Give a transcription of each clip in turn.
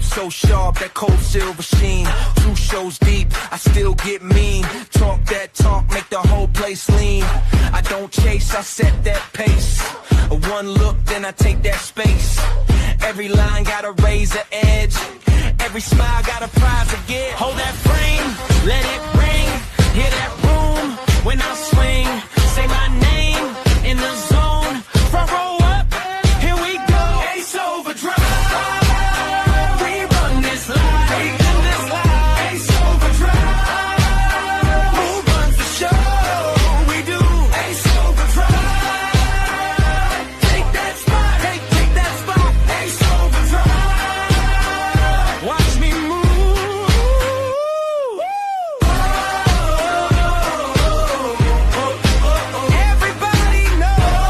So sharp, that cold silver sheen. 2 shows deep, I still get mean. Talk that talk, make the whole place lean. I don't chase, I set that pace. One look, then I take that space. Every line got a razor edge. Every smile got a prize to get. Hold that frame, let it ring. Hear that room when I swing. Say my name in the zone. Front row up, here we go. Ace Overdrive. We run this live. Ace Overdrive. Who runs the show? We do. Ace Overdrive. Take that spot. Take that spot. Ace Overdrive. Watch me move. Everybody knows.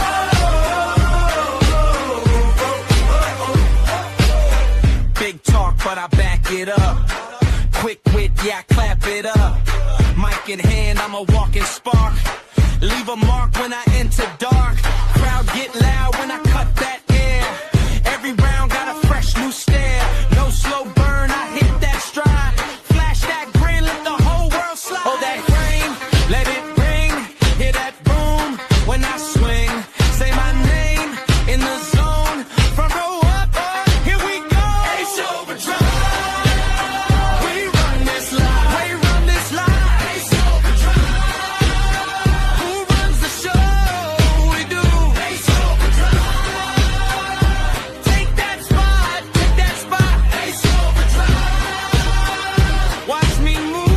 Big talk, but I back it up. Quick wit, yeah, I clap it up. Mic in hand, I'm a walking spark. Leave a mark when I enter dark. Crowd get loud when I cut that air. Every round got a fresh new stare. No slow burn, I hit that stride. Flash that grin, let the whole world slide. Hold that frame, let it ring. Hear that boom when I swing. Say my name in the zone. Front row up, here we go. Ace Overdrive. We run this live. We run this live. Ace Overdrive. Who runs the show? We do. Ace Overdrive. Take that spot. Take that spot. Ace Overdrive. Watch me move.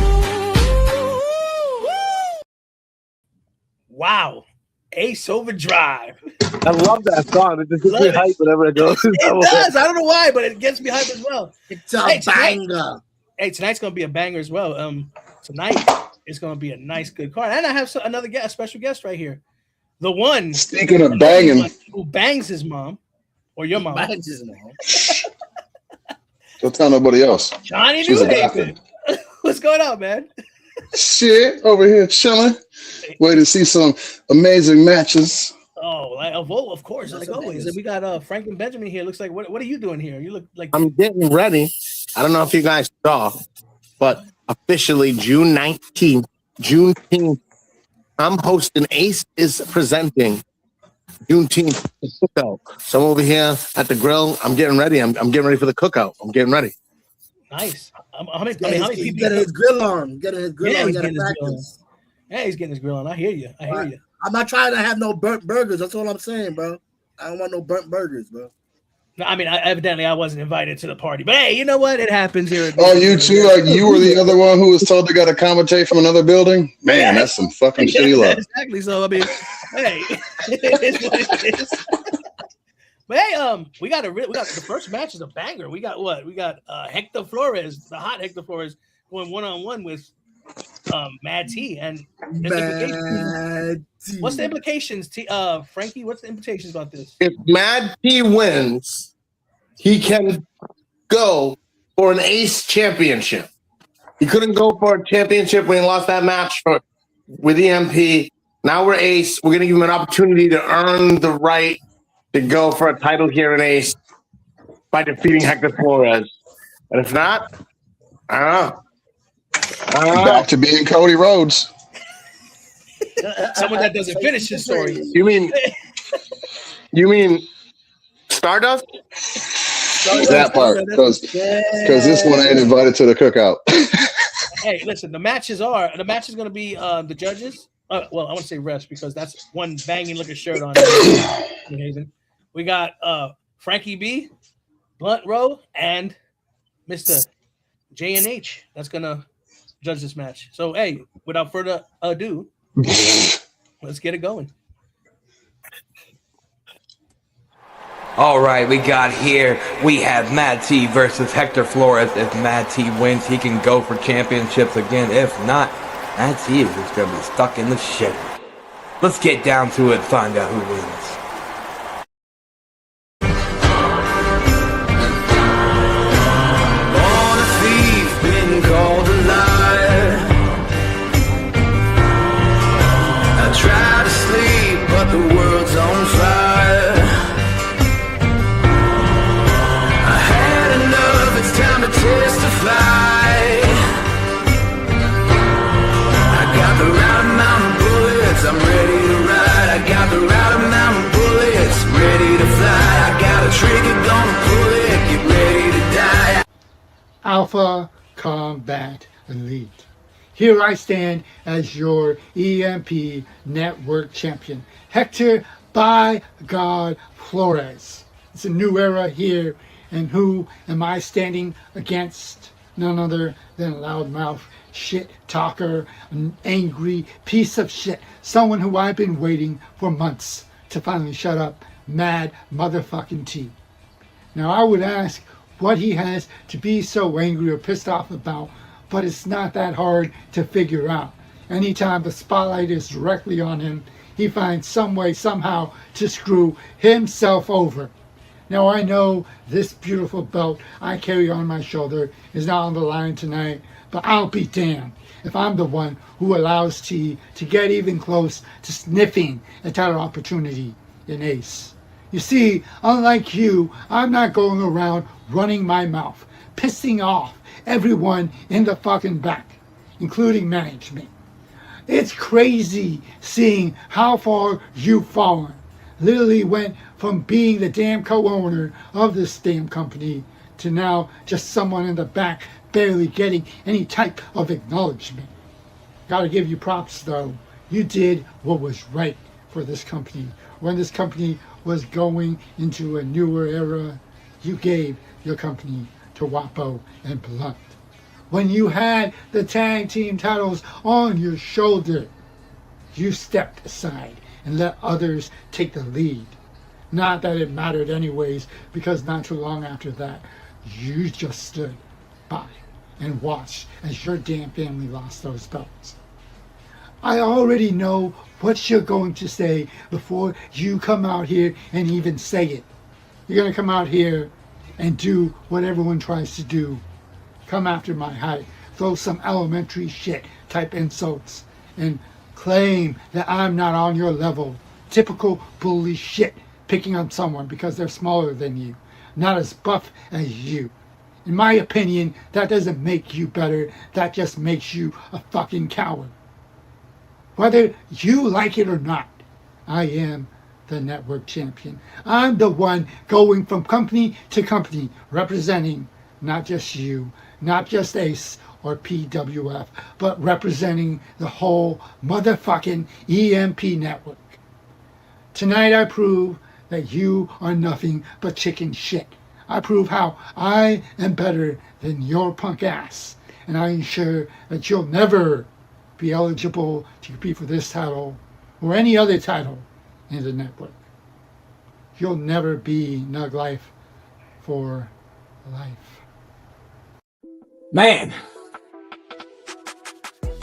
Wow. Ace Overdrive. I love that song. It just gets Love me it. hyped whenever it goes. It does. I don't know why, but it gets me hyped as well. It's a Hey, banger. Hey, tonight's gonna be a banger as well. Tonight is gonna be a nice, good card, and I have another guest, special guest right here, the one Speaking of banging, who bangs his mom or your mom, Bangs his mom. don't tell nobody else. Johnny She's New adopted. What's going on, man? Shit, over here chilling, waiting to see some amazing matches. Oh, of course, like always. And we got Frank and Benjamin here. Looks like what are you doing here? You look like I'm getting ready. I don't know if you guys saw, but officially June 19th, Juneteenth, I'm hosting Ace is presenting Juneteenth cookout. So I'm over here at the grill. I'm getting ready. I'm getting ready for the cookout. I'm getting ready. nice. How many He's people? getting his grill on. Getting his grill Yeah, on. he's Gotta getting his grill on. practice. Yeah, he's getting his grill on. I hear you. I hear you. I'm not trying to have no burnt burgers. That's all I'm saying, bro. I don't want no burnt burgers, bro. No, I mean, evidently I wasn't invited to the party, but hey, you know what? It happens here. Oh, you too? Like you were the other one who was told they got to commentate from another building? Man, that's some fucking shitty luck. Exactly. So I mean, hey, it is what it is. But hey, we got the first match is a banger. We got what? We got Hector Flores, the hot Hector Flores, going 1-on-1 with Mad T. And what's the implications, Frankie? What's the implications about this? If Mad T wins, he can go for an Ace championship. He couldn't go for a championship when he lost that match with EMP. Now we're Ace. We're going to give him an opportunity to earn the right to go for a title here in Ace by defeating Hector Flores. And if not, I don't know. Back to being Cody Rhodes. Someone that doesn't finish his story. You mean Stardust? That part, because this one ain't invited to the cookout. Hey, listen, the match is going to be the judges. Well, I want to say refs because that's one banging looking shirt on. Amazing. We got Frankie B, Blunt Row, and Mr. J&H. That's gonna judge this match. So, hey, without further ado, let's get it going. All right, we have Mad T versus Hector Flores. If Mad T wins, he can go for championships again. If not, Mad T is just going to be stuck in the shit. Let's get down to it and find out who wins. Born a thief, been called a liar. I try to sleep, but the world's on fire. I had enough, it's time. Alpha Combat Elite. Here I stand as your EMP Network Champion, Hector by God Flores. It's a new era here, and who am I standing against? None other than a loudmouth, shit talker, an angry piece of shit, someone who I've been waiting for months to finally shut up, Mad motherfucking T. Now I would ask what he has to be so angry or pissed off about, but it's not that hard to figure out. Anytime the spotlight is directly on him, he finds some way, somehow, to screw himself over. Now I know this beautiful belt I carry on my shoulder is not on the line tonight, but I'll be damned if I'm the one who allows T to get even close to sniffing a title opportunity in Ace. You see, unlike you, I'm not going around running my mouth, pissing off everyone in the fucking back, including management. It's crazy seeing how far you've fallen. Literally went from being the damn co-owner of this damn company to now just someone in the back barely getting any type of acknowledgement. Gotta give you props though. You did what was right for this company. When this company was going into a newer era, you gave your company to Wapo and Blunt. When you had the tag team titles on your shoulder, you stepped aside and let others take the lead. Not that it mattered anyways, because not too long after that, you just stood by and watched as your damn family lost those belts. I already know what you're going to say before you come out here and even say it. You're going to come out here and do what everyone tries to do. Come after my height, throw some elementary shit type insults, and claim that I'm not on your level. Typical bully shit, picking on someone because they're smaller than you, not as buff as you. In my opinion, that doesn't make you better, that just makes you a fucking coward. Whether you like it or not, I am the network champion. I'm the one going from company to company, representing not just you, not just Ace or PWF, but representing the whole motherfucking EMP network. Tonight I prove that you are nothing but chicken shit. I prove how I am better than your punk ass, and I ensure that you'll never be eligible to compete for this title or any other title in the network. You'll never be Nug Life for life. Man.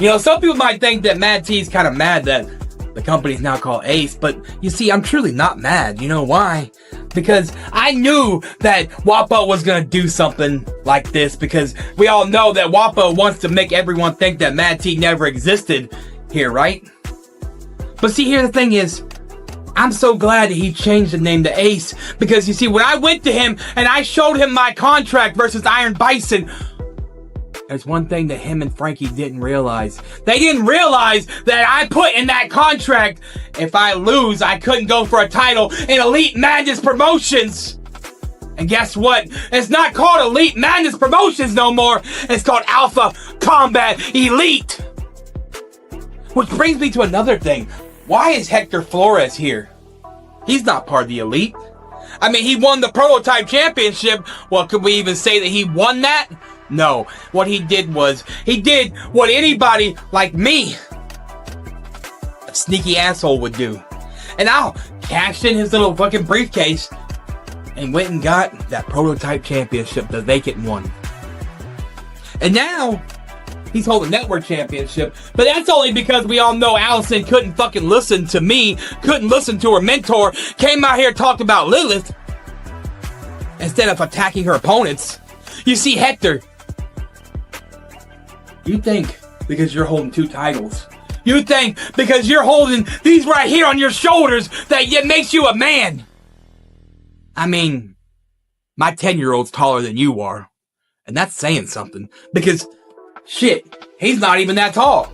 You know, some people might think that Mad T's kind of mad that the company's now called Ace, but you see, I'm truly not mad. You know why? Because I knew that Wapo was going to do something like this, because we all know that Wapo wants to make everyone think that Mad T never existed here, right? But see, here the thing is, I'm so glad that he changed the name to Ace, because you see, when I went to him and I showed him my contract versus Iron Bison, there's one thing that him and Frankie didn't realize. They didn't realize that I put in that contract, if I lose, I couldn't go for a title in Elite Madness Promotions. And guess what? It's not called Elite Madness Promotions no more. It's called Alpha Combat Elite. Which brings me to another thing. Why is Hector Flores here? He's not part of the Elite. I mean, he won the Prototype Championship. Well, could we even say that he won that? No. What he did was, he did what anybody like me, a sneaky asshole, would do. And I'll cashed in his little fucking briefcase and went and got that Prototype Championship, the vacant one. And now, he's holding Network Championship. But that's only because we all know Allison couldn't fucking listen to me, couldn't listen to her mentor, came out here and talked about Lilith instead of attacking her opponents. You see, Hector, you think because you're holding two titles, you think because you're holding these right here on your shoulders that it makes you a man. I mean, my 10-year-old's taller than you are. And that's saying something. Because, shit, he's not even that tall.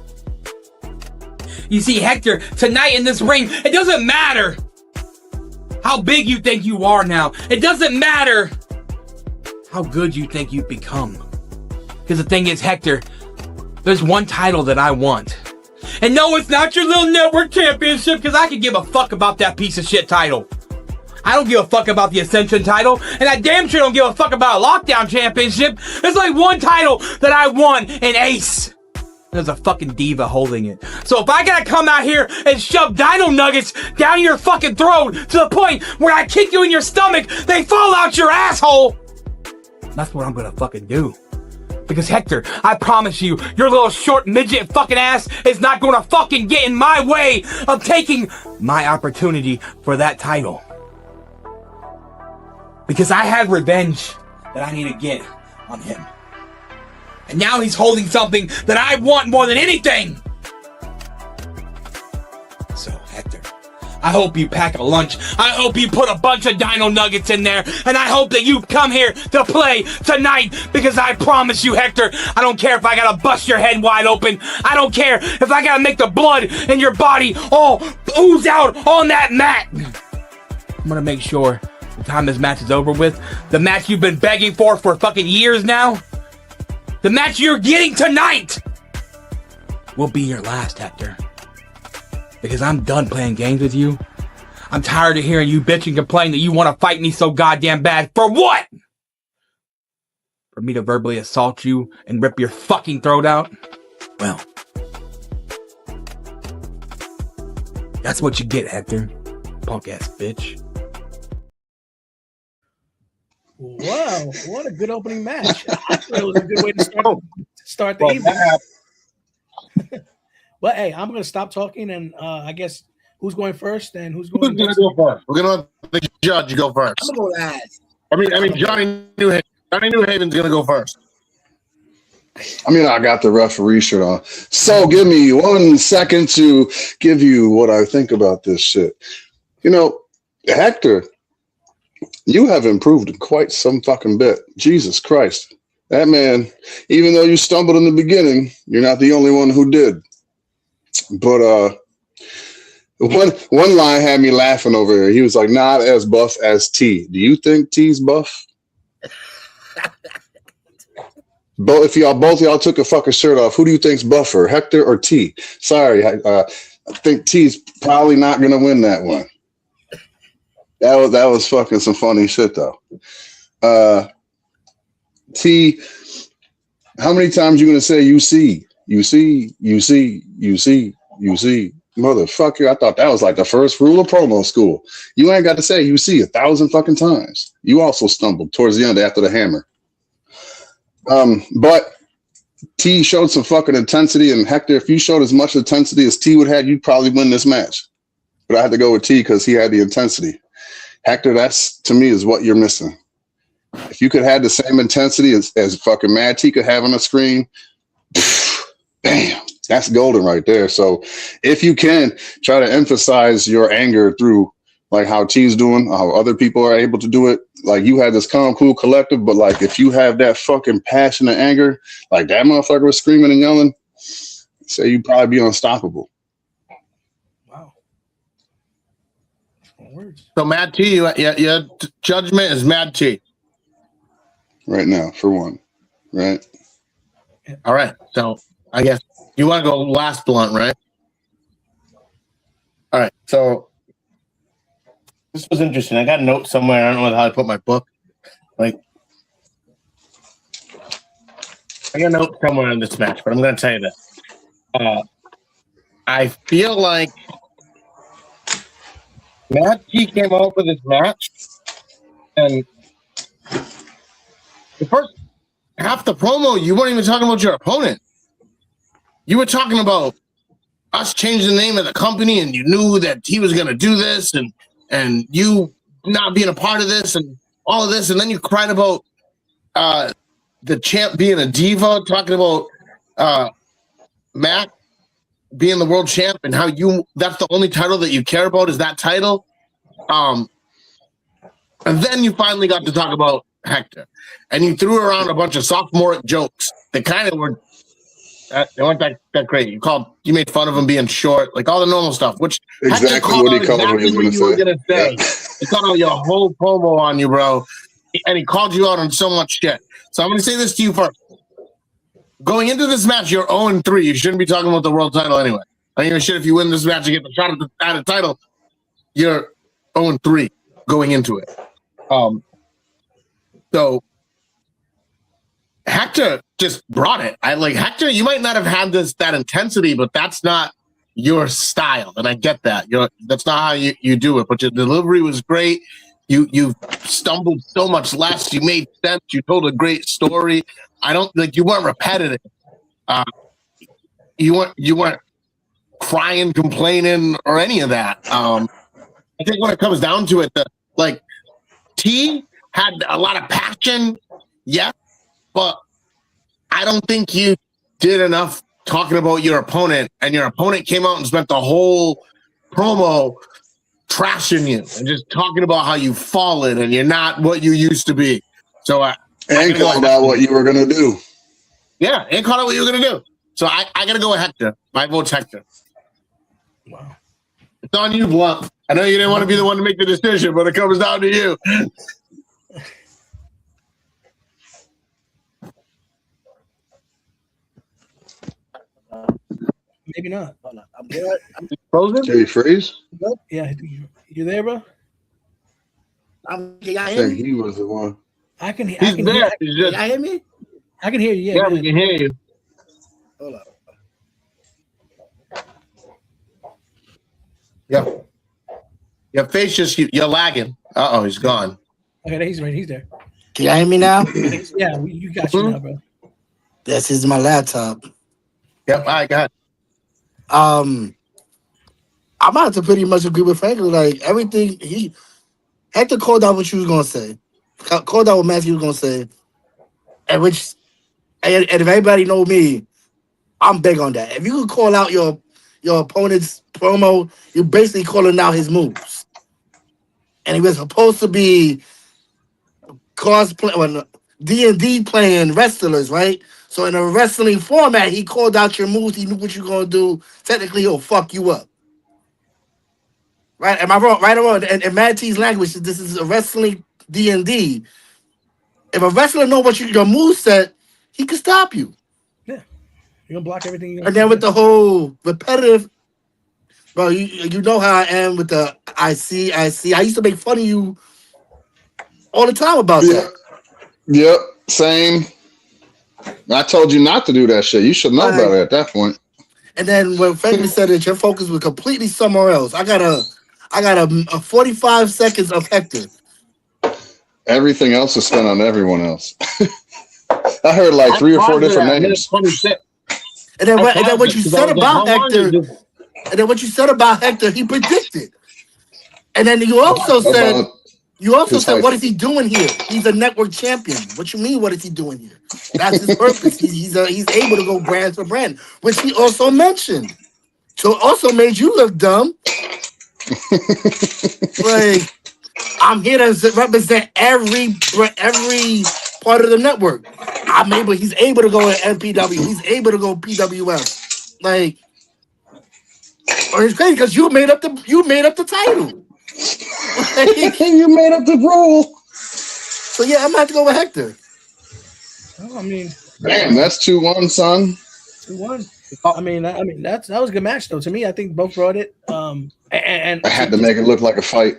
You see, Hector, tonight in this ring, it doesn't matter how big you think you are now. It doesn't matter how good you think you've become. Because the thing is, Hector, there's one title that I want. And no, it's not your little network championship, because I could give a fuck about that piece of shit title. I don't give a fuck about the Ascension title, and I damn sure don't give a fuck about a Lockdown championship. There's like one title that I want, an Ace. There's a fucking diva holding it. So if I gotta come out here and shove dino nuggets down your fucking throat to the point where I kick you in your stomach, they fall out your asshole, that's what I'm gonna fucking do. Because Hector, I promise you, your little short midget fucking ass is not gonna fucking get in my way of taking my opportunity for that title. Because I had revenge that I need to get on him. And now he's holding something that I want more than anything. So, Hector, I hope you pack a lunch. I hope you put a bunch of dino nuggets in there. And I hope that you come here to play tonight. Because I promise you, Hector, I don't care if I gotta bust your head wide open. I don't care if I gotta make the blood in your body all ooze out on that mat. I'm gonna make sure the time this match is over with, the match you've been begging for fucking years now, the match you're getting tonight will be your last, Hector. Because I'm done playing games with you. I'm tired of hearing you bitch and complain that you want to fight me so goddamn bad. For what? For me to verbally assault you and rip your fucking throat out? Well, that's what you get, Hector. Punk ass bitch. Wow, what a good opening match. I thought it was a good way to start the evening. But hey, I'm going to stop talking, and I guess who's going first and who's going to go first? We're going to let the judge go first. I'm going to go last. I mean, Johnny Newhaven's going to go first. I mean, I got the referee shirt on. So give me 1 second to give you what I think about this shit. You know, Hector, you have improved quite some fucking bit. Jesus Christ. That man, even though you stumbled in the beginning, you're not the only one who did. But one line had me laughing over here. He was like, not as buff as T. Do you think T's buff? Both of y'all took a fucking shirt off, who do you think's buffer, Hector or T? Sorry, I think T's probably not gonna win that one. That was fucking some funny shit though. T, how many times you gonna say you see? Motherfucker, I thought that was like the first rule of promo school. You ain't got to say you see 1,000 fucking times. You also stumbled towards the end after the hammer. But T showed some fucking intensity, and Hector, if you showed as much intensity as T would have, you'd probably win this match. But I had to go with T because he had the intensity. Hector, that's to me is what you're missing. If you could have the same intensity as fucking Mad T could have on the screen, bam, that's golden right there. So if you can try to emphasize your anger through like how T's doing, how other people are able to do it, like you had this calm, cool collective, but like if you have that fucking passion and anger, like that motherfucker was screaming and yelling, say you'd probably be unstoppable. Wow. Words. So Mad T, your judgment is Mad T. Right now, for one. Right? All right. So I guess you want to go last blunt, right? All right. So this was interesting. I got a note somewhere. I don't know how to put my book. Like, I got a note somewhere in this match, but I'm going to tell you this. I feel like Matt T came out for this match, and the first half the promo, you weren't even talking about your opponent. You were talking about us changing the name of the company, and you knew that he was going to do this, and you not being a part of this, and all of this, and then you cried about the champ being a diva, talking about Matt being the world champ, and how that's the only title that you care about is that title. And then you finally got to talk about Hector, and you threw around a bunch of sophomoric jokes that kind of were they weren't that great. You made fun of him being short, like all the normal stuff, which exactly what he called exactly what you were gonna say. He called out your whole promo on you, bro, and he called you out on so much shit. So I'm gonna say this to you first. going into this match, you're 0-3. You shouldn't be talking about the world title anyway. I don't give a shit if you win this match and get the shot at a title. You're 0-3 going into it. So Hector just brought it. Hector, you might not have had that intensity, but that's not your style, and I get that. That's not how you do it. But your delivery was great. You stumbled so much less. You made sense. You told a great story. You weren't repetitive. You weren't crying, complaining, or any of that. I think when it comes down to it, T had a lot of passion, yes, but I don't think you did enough talking about your opponent, and your opponent came out and spent the whole promo trashing you and just talking about how you've fallen and you're not what you used to be. So and called out what you were gonna do. Yeah, and called out what you were gonna do. So I gotta go with Hector. My vote's Hector. Wow. It's on you, Blunt. I know you didn't want to be the one to make the decision, but it comes down to you. Maybe not. I'm good. Frozen? Did he freeze? Yeah, you there, bro? Can I y'all hear think me? he was the one. I can. He's I can there. hear. He's Can just, y'all hear me? I can hear you. yeah, we can hear you. Hold up. Yep. Your face just, you're lagging. Uh-oh, he's gone. Okay, he's right. He's there. Can y'all hear me now? Yeah, you got you now, bro. This is my laptop. Yep, all right, go ahead. I'm about to pretty much agree with Franklin. Like everything Hector called out what you was gonna say. Called out what Matthew was gonna say. And if everybody know me, I'm big on that. If you could call out your opponent's promo, you're basically calling out his moves. And he was supposed to be cosplay D&D playing wrestlers, right? So in a wrestling format, he called out your moves. He knew what you're gonna do. Technically, he'll fuck you up. Right? Am I wrong? Right or wrong? In Mad T's language, this is a wrestling D&D. If a wrestler know what your move set, he can stop you. Yeah, you're gonna block everything. And then with the whole repetitive, bro, you know how I am with the I see. I used to make fun of you all the time about that. Yep, same. I told you not to do that shit. You should know better at that point. And then when Franklin said that your focus was completely somewhere else, I got a 45 seconds of Hector. Everything else is spent on everyone else. I heard like 3 or 4 different names. And then what you said about Hector, he predicted. And then you also said, what is he doing here? He's a network champion. What you mean, what is he doing here? That's his purpose. He's able to go brand for brand, which he also mentioned. So it also made you look dumb. Like, I'm here to represent every part of the network. He's able to go to NPW. He's able to go PWF. Like, or it's crazy because you made up the title. You made up the rule. So yeah, I'm gonna have to go with Hector. Oh, I mean, damn, that's 2-1, son. 2-1. I mean, that was a good match though. To me, I think both brought it. And I had to make it look like a fight.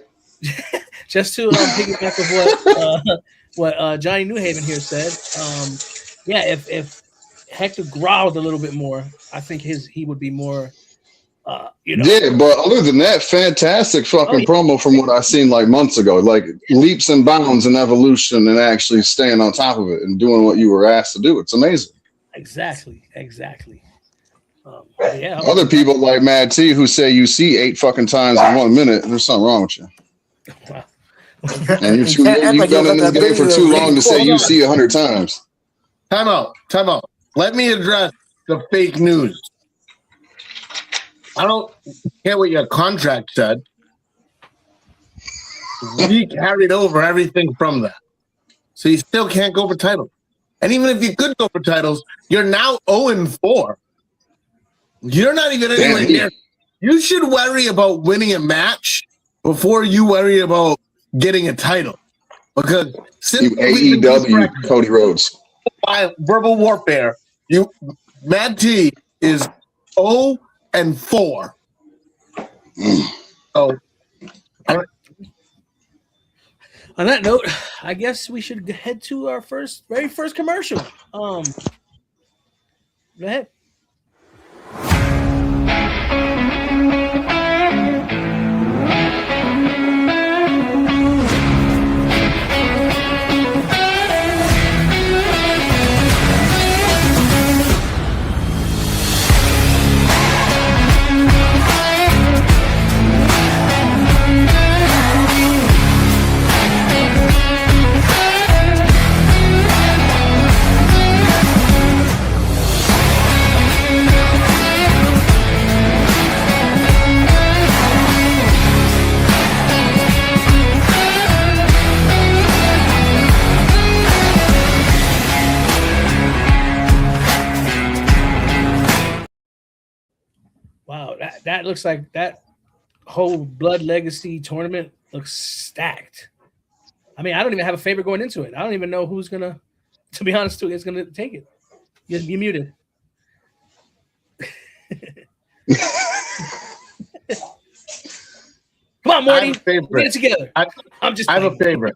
Just to piggyback of what Johnny Newhaven here said. Yeah, if Hector growled a little bit more, I think he would be more. Yeah, but other than that, fantastic fucking promo from what I seen like months ago. Like leaps and bounds in evolution and actually staying on top of it and doing what you were asked to do. It's amazing. Exactly. Yeah. Other people like Mad T who say you see 8 fucking times in 1 minute, there's something wrong with you. Wow. And you've been in this game for too long to say you see 100 times. Time out. Let me address the fake news. I don't care what your contract said. We carried over everything from that. So you still can't go for titles. And even if you could go for titles, you're now 0-4. You're not even anywhere near. You should worry about winning a match before you worry about getting a title. Because since AEW Cody Rhodes. by verbal warfare, Mad T is 0-4. Oh, on that note, I guess we should head to our very first commercial. Go ahead. Wow, that looks like that whole Blood Legacy tournament looks stacked. I mean, I don't even have a favorite going into it. I don't even know who's gonna, to be honest, is gonna take it. You're muted. Come on, Morty. Get it together. I have a favorite.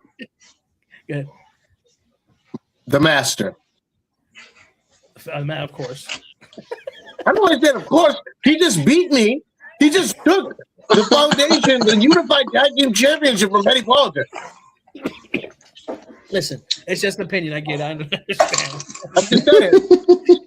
Good. The Master. Of course. I know I said, of course. He just beat me. He just took the foundation, the Unified Tag Team Championship from Petty Politics. Listen, it's just an opinion. I get it. I understand. I'm just saying.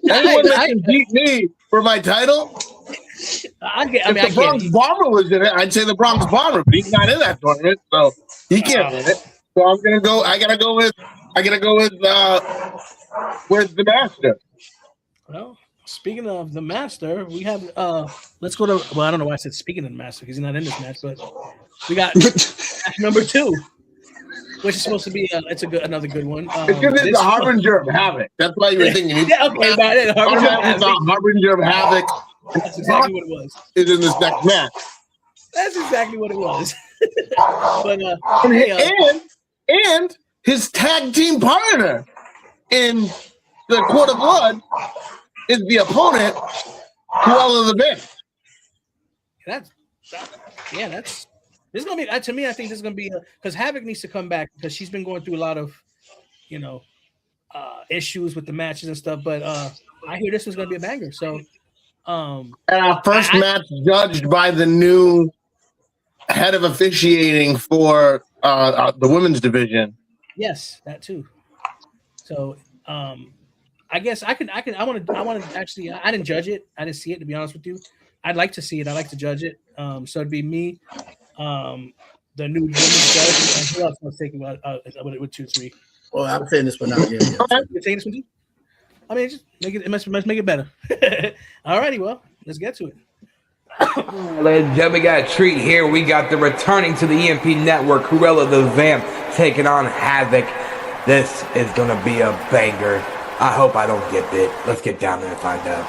Anyone that can beat me for my title, if the Bronx Bomber was in it, I'd say the Bronx Bomber, but he's not in that tournament, so he can't win it. So I'm gonna go. I gotta go with the Master. Well, speaking of the Master, we have let's go to. Well, I don't know why I said speaking of the Master because he's not in this match, but we got match number 2. Which is supposed to be another good one. It's because it's the Harbinger of Havoc. That's why you were thinking. Yeah, okay, about it. Harbinger of Havoc. That's exactly what it was. Is in this next match. That's exactly what it was. But and his tag team partner in the Court of Blood is the opponent, Cruella the Best. That's this is gonna be to me. I think this is gonna be because Havoc needs to come back because she's been going through a lot of, issues with the matches and stuff. But I hear this was gonna be a banger. So, and our first match judged by the new head of officiating for the women's division. Yes, that too. So, I guess I want to actually. I didn't judge it. I didn't see it, to be honest with you. I'd like to see it. I'd like to judge it. So it'd be me. The new women's judge, and who else was taking with 2-3? Well, I'm saying this one out here. Okay. You're taking this one too? I mean, just make it must make it better. All righty, well, let's get to it. Ladies and gentlemen, we got a treat here. We got the returning to the EMP network, Cruella the Vamp, taking on Havoc. This is gonna be a banger. I hope I don't get bit. Let's get down there and find out.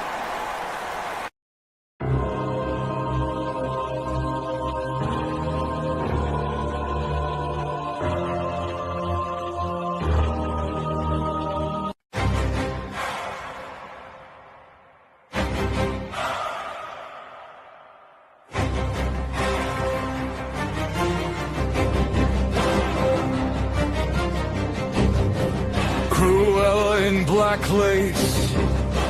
Cruella in black lace,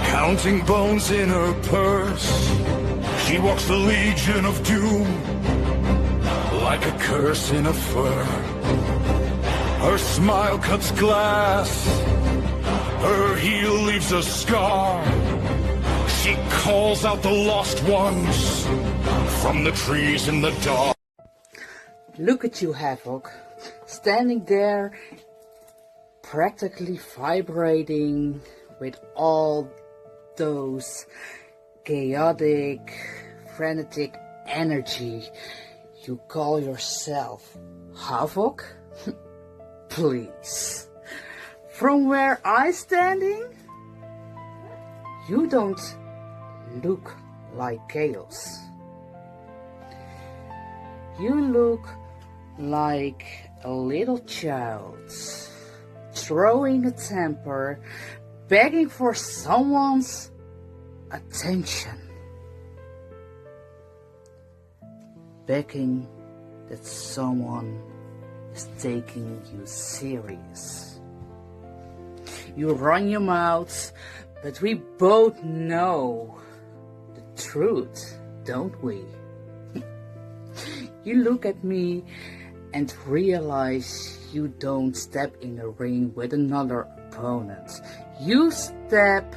counting bones in her purse. She walks the Legion of Doom like a curse in a fur. Her smile cuts glass, her heel leaves a scar. She calls out the lost ones from the trees in the dark. Look at you, Havoc, standing there practically vibrating with all those chaotic, frenetic energy. You call yourself Havoc? Please. From where I'm standing, you don't look like chaos. You look like a little child throwing a temper begging for someone's attention. Begging that someone is taking you serious. You run your mouth, but we both know the truth, don't we? You look at me and realize you don't step in the ring with another opponent. You step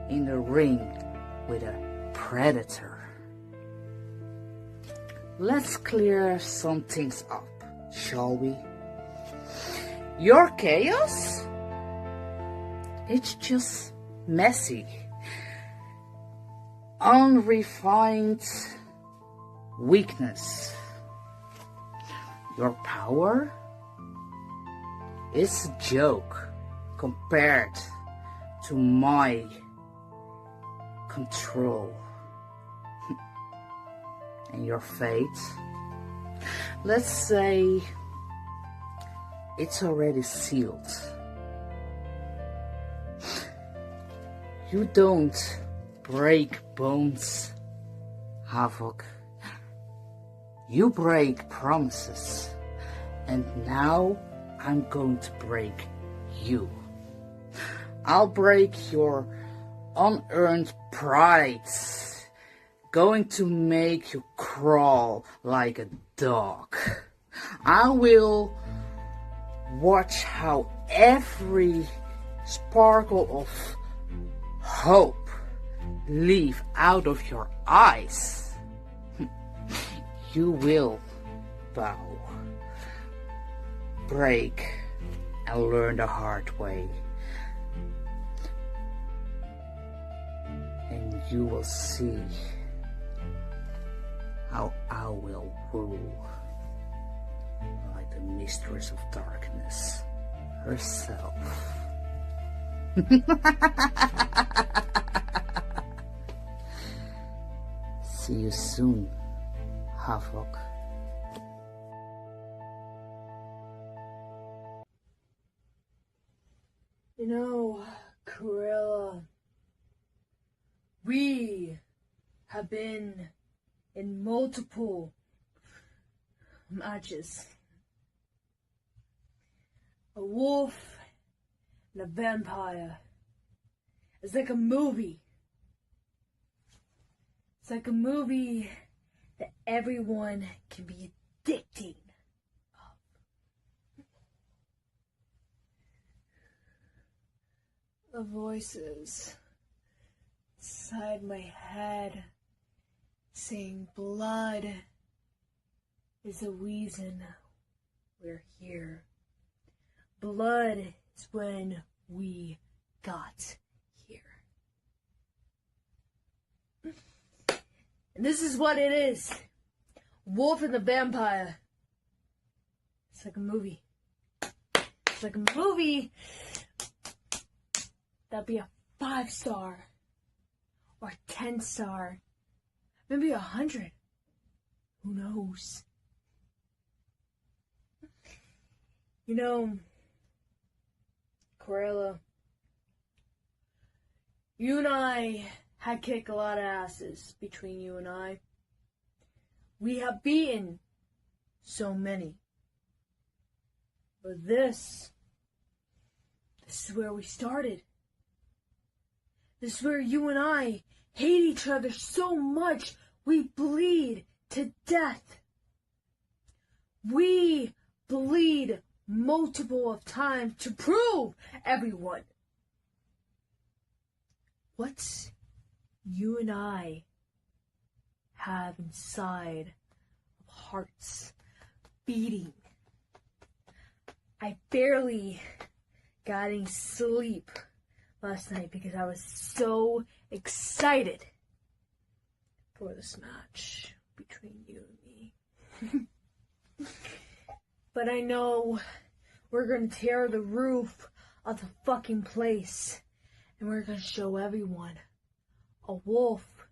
in the ring with a predator. Let's clear some things up, shall we? Your chaos? It's just messy, unrefined weakness. Your power is a joke compared to my control. And your fate, let's say it's already sealed. You don't break bones, Havoc. You break promises. And now I'm going to break you. I'll break your unearned pride. Going to make you crawl like a dog. I will watch how every sparkle of hope leave out of your eyes. You will bow, break, and learn the hard way. And you will see how I will rule like the mistress of darkness herself. See you soon, Havoc. You know, Cruella, we have been in multiple matches. A wolf and a vampire. It's like a movie. It's like a movie that everyone can be addicting. The voices inside my head saying blood is the reason we're here. Blood is when we got here. And this is what it is. Wolf and the Vampire. It's like a movie. It's like a movie that'd be a 5-star or 10-star. Maybe 100. Who knows? You know, Cruella, you and I had kicked a lot of asses between you and I. We have beaten so many. But this is where we started. This is where you and I hate each other so much we bleed to death. We bleed multiple of times to prove everyone what you and I have inside of hearts beating. I barely got any sleep last night because I was so excited for this match between you and me. But I know we're gonna tear the roof of the fucking place and we're gonna show everyone a wolf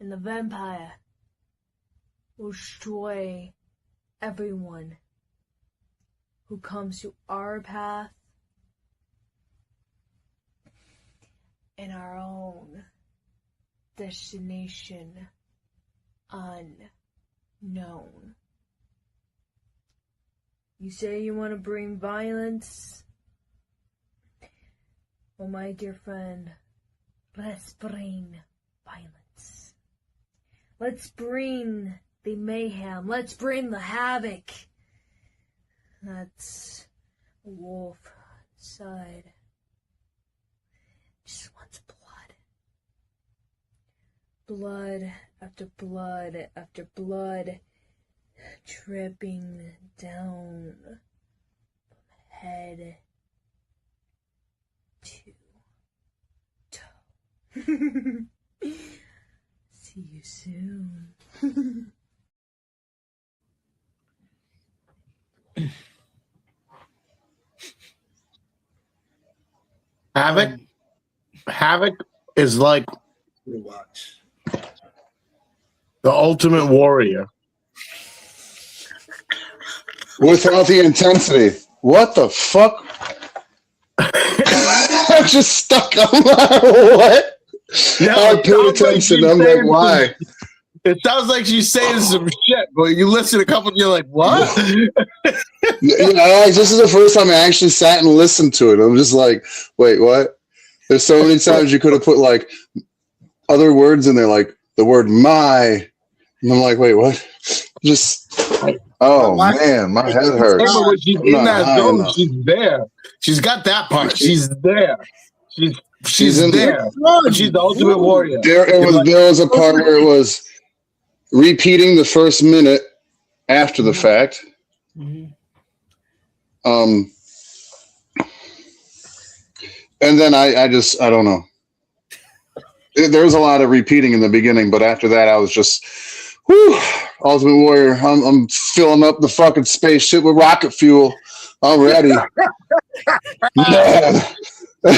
and the vampire will destroy everyone who comes to our path in our own destination unknown. You say you want to bring violence? Well, my dear friend, let's bring violence. Let's bring the mayhem. Let's bring the havoc. That's a wolf inside. Just wants blood. Blood after blood after blood, dripping down from head to toe. See you soon. Havoc is like Watch. the ultimate warrior. Without the intensity. What the fuck? I'm just stuck. I'm like, what? I paid attention. I'm like, why? It sounds like she's saying some shit, but you listen a couple, you're like, what? This is the first time I actually sat and listened to it. I'm just like, wait, what? There's so many times you could have put like other words in there, like the word "my," and I'm like, wait, what? Just, oh man, my head hurts. When she's in that zone, she's there. She's got that part. She's there. She's in there. She's the ultimate warrior. There was a part where it was repeating the first minute after the fact. And then I don't know. There was a lot of repeating in the beginning, but after that I was just, whew, Ultimate Warrior. I'm filling up the fucking spaceship with rocket fuel. I'm ready. Man. You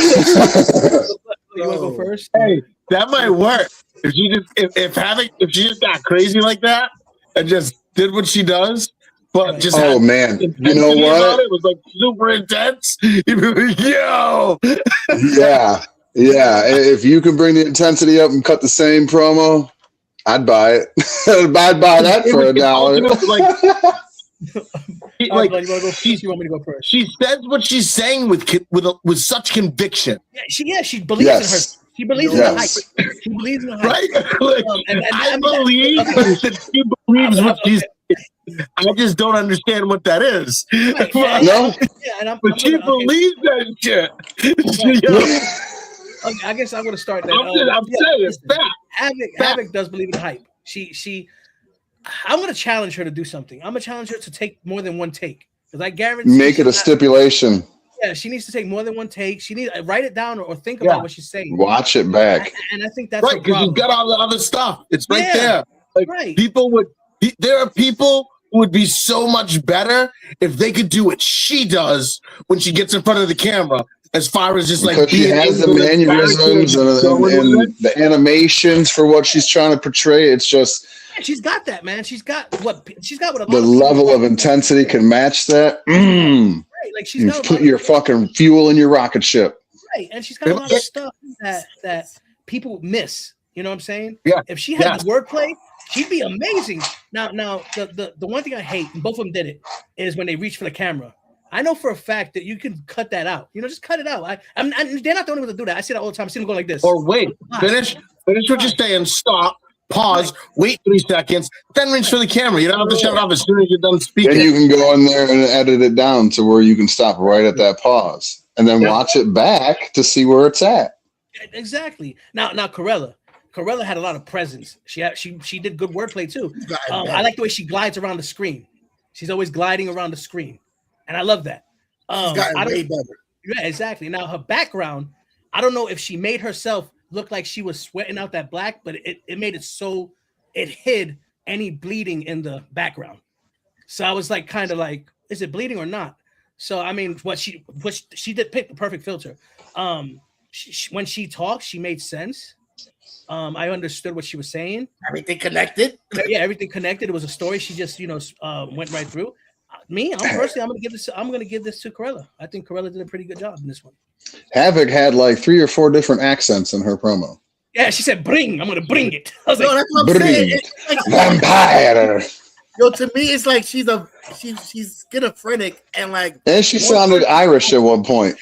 want to go first? Hey, that might work. If she just got crazy like that and just did what she does, but just man, you know what? It was like super intense. Yo, yeah. If you can bring the intensity up and cut the same promo, I'd buy it. I'd buy that for $1. You want me to go first? She says what she's saying with such conviction. She believes in her. She believes in the hype. She believes in the hype. Right? I believe that she believes what she's. I just don't understand what that is. Right. But she believes that shit. Okay, I guess I'm going to start that. I'm saying it's fact. Havoc does believe in hype. I'm going to challenge her to do something. I'm going to challenge her to take more than one take. Because I guarantee. Make it a stipulation. Yeah, she needs to take more than one take. She needs to write it down or think about what she's saying. Watch it back. And I think that's right, because you've got all the other stuff. It's right there. Like, right. There are people who would be so much better if they could do what she does when she gets in front of the camera. As far as just because she has the mannerisms and the animations for what she's trying to portray. It's just she's got that, man. She's got what the level of intensity can match that. Right, like she's got put your fucking fuel in your rocket ship. Right, and she's got a lot of stuff that people miss. You know what I'm saying? Yeah. If she had the wordplay, she'd be amazing. Now, the one thing I hate, and both of them did it, is when they reach for the camera. I know for a fact that you can cut that out. Just cut it out. They're not the only ones to do that. I see that all the time. I see them going like this. Or wait, finish what you're saying. Stop, pause, wait 3 seconds, then reach for the camera. You don't have to shut it off as soon as you're done speaking. And you can go in there and edit it down to where you can stop right at that pause, and then watch it back to see where it's at. Exactly. Now, Corella had a lot of presence. She did good wordplay too. I like the way she glides around the screen. She's always gliding around the screen. And I love that. She's gotten way better. Yeah, exactly. Now her background, I don't know if she made herself look like she was sweating out that black, but it made it so it hid any bleeding in the background. So I was like, kind of like, is it bleeding or not? So I mean, what she did pick the perfect filter. When she talked, she made sense. I understood what she was saying. Everything connected. Yeah, everything connected. It was a story. She just went right through. Me, I'm gonna give this to Corella. I think Corella did a pretty good job in this one. Havoc had like 3 or 4 different accents in her promo. Yeah, she said, "Bring." I'm gonna bring it. I was No, like, that's what I'm saying. It's like, Vampire. yo, to me, it's like she's schizophrenic and she sounded Irish at one point.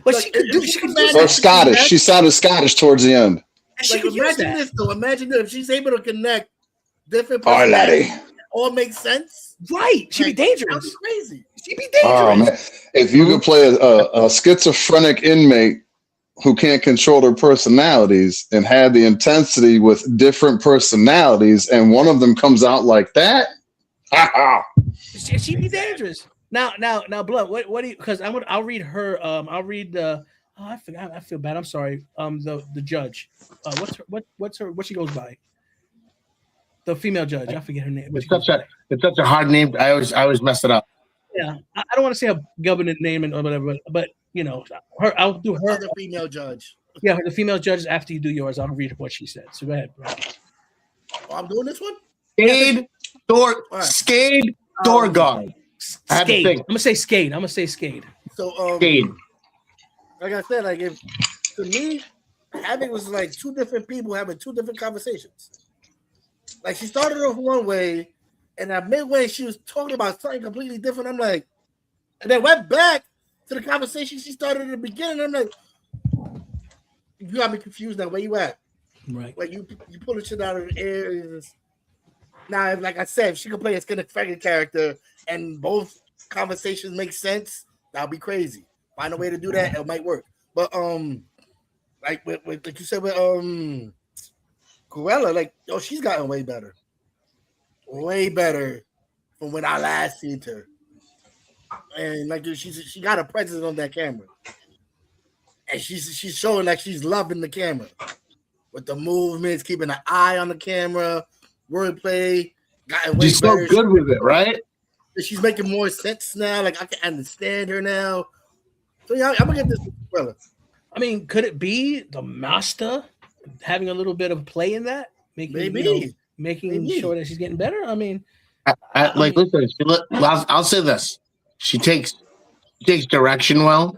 but she could do. She could do Or that. Scottish. She sounded Scottish towards the end. She Like, could use imagine that. this though. Imagine if she's able to connect different Oh, laddie. personalities, all make sense. Right? She'd be Like, dangerous. That'd be crazy. She'd be dangerous. Oh man! If you could play a schizophrenic inmate who can't control their personalities and have the intensity with different personalities, and one of them comes out like that, She'd be dangerous. Now, Blood. What do you? Because I'll read her. I'll read the. Oh, I forgot. I feel bad. I'm sorry. The judge. What's she goes by? The female judge. I forget her name. It's such a hard name. I always mess it up. Yeah, I don't want to say a government name and whatever, but you know, her. I'll do her. The female judge. Yeah, the female judge. After you do yours, I'll read what she said. So go ahead, bro. Oh, I'm doing this one. Skade door guard. I had to Skade. think. I'm gonna say Skade. I'm gonna say Skade. So Skade. like I said, like if to me, Havoc was like 2 different people having 2 different conversations. Like she started off one way, and at midway she was talking about something completely different. I'm like, and then went back to the conversation she started at the beginning. I'm like, you got me confused now. Where you at? Right. Like you pulling shit out of the air. Now, like I said, if she could play a schizophrenic character and both conversations make sense, that'll be crazy. Find a way to do that, it might work. But like like you said with Cruella, like she's gotten way better from when I last seen her. And like she got a presence on that camera, and she's showing like she's loving the camera with the movements, keeping an eye on the camera, wordplay. She's so good with it, right? She's making more sense now. Like I can understand her now. So yeah, I'm gonna get this Cruella. I mean, could it be the master having a little bit of play in that? Making sure that she's getting better? I mean, listen, I'll say this. She takes direction well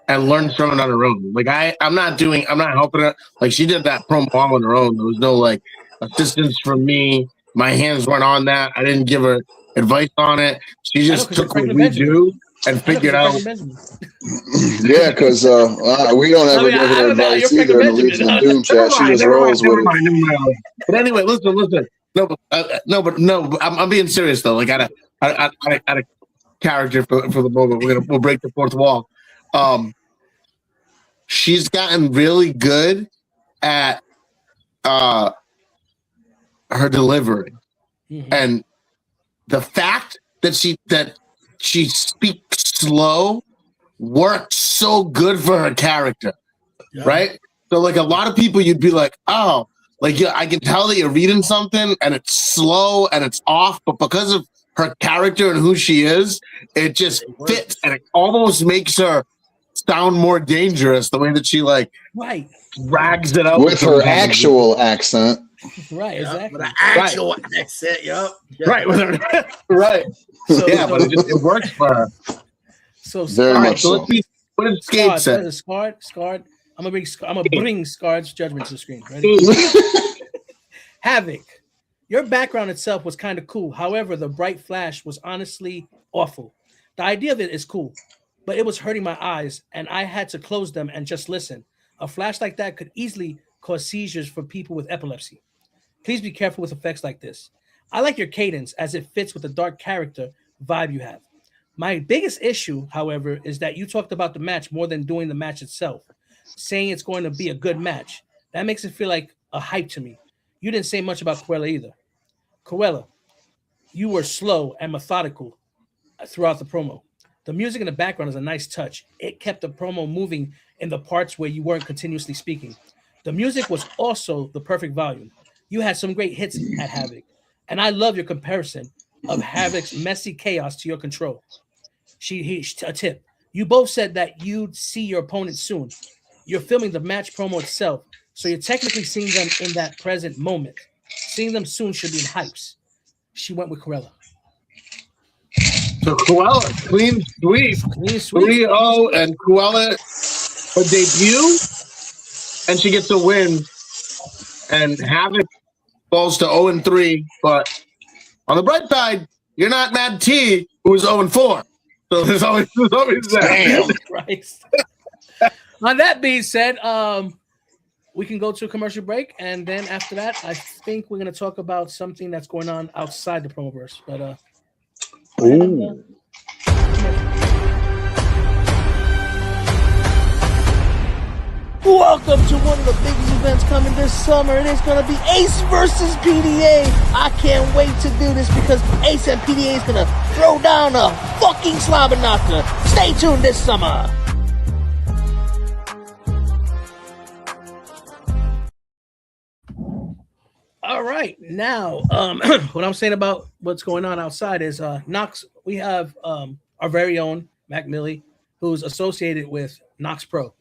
and learns from it on her own. Like I'm not helping her. Like she did that promo all on her own. There was no like assistance from me. My hands weren't on that. I didn't give her advice on it. She just took what we do and figured out. Yeah, because we don't ever give her advice either in the Legion of Doom chat. She just rolls with it. But anyway, listen. No, I'm being serious though. Like I had a character for the moment. We'll break the fourth wall. She's gotten really good at her delivery, and the fact that she speaks slow worked so good for her character, right? So like a lot of people, you'd be like, oh, like yeah, I can tell that you're reading something and it's slow and it's off, but because of her character and who she is, it just fits and it almost makes her sound more dangerous the way that she like drags it out with her actual accent. Right, exactly. With an actual accent, right, with her, right. So, yeah, but it works for her. So very much so. Let's see what did Skade say. Scarred. I'm gonna bring Scarred's judgment to the screen. Ready? Havoc. Your background itself was kind of cool. However, the bright flash was honestly awful. The idea of it is cool, but it was hurting my eyes, and I had to close them and just listen. A flash like that could easily cause seizures for people with epilepsy. Please be careful with effects like this. I like your cadence as it fits with the dark character vibe you have. My biggest issue, however, is that you talked about the match more than doing the match itself, saying it's going to be a good match. That makes it feel like a hype to me. You didn't say much about Cruella either. Cruella, you were slow and methodical throughout the promo. The music in the background is a nice touch. It kept the promo moving in the parts where you weren't continuously speaking. The music was also the perfect volume. You had some great hits at Havoc, and I love your comparison of Havoc's messy chaos to your control. A tip. You both said that you'd see your opponent soon. You're filming the match promo itself, so you're technically seeing them in that present moment. Seeing them soon should be in hypes. She went with Cruella. So Cruella, clean sweep, Clean sweep. 3-0, and Cruella, her debut, and she gets a win. And Havoc falls to 0-3. But on the bright side, you're not Mad T, who is 0-4. So there's always that. Christ. On that being said, we can go to a commercial break, and then after that, I think we're going to talk about something that's going on outside the Promoverse. But welcome to one of the biggest events coming this summer, and it's going to be Ace versus PDA. I can't wait to do this because Ace and PDA is going to throw down a fucking slobber knocker. Stay tuned this summer. All right, now what I'm saying about what's going on outside is Knox. We have our very own Mac Millie, who's associated with Knox Pro.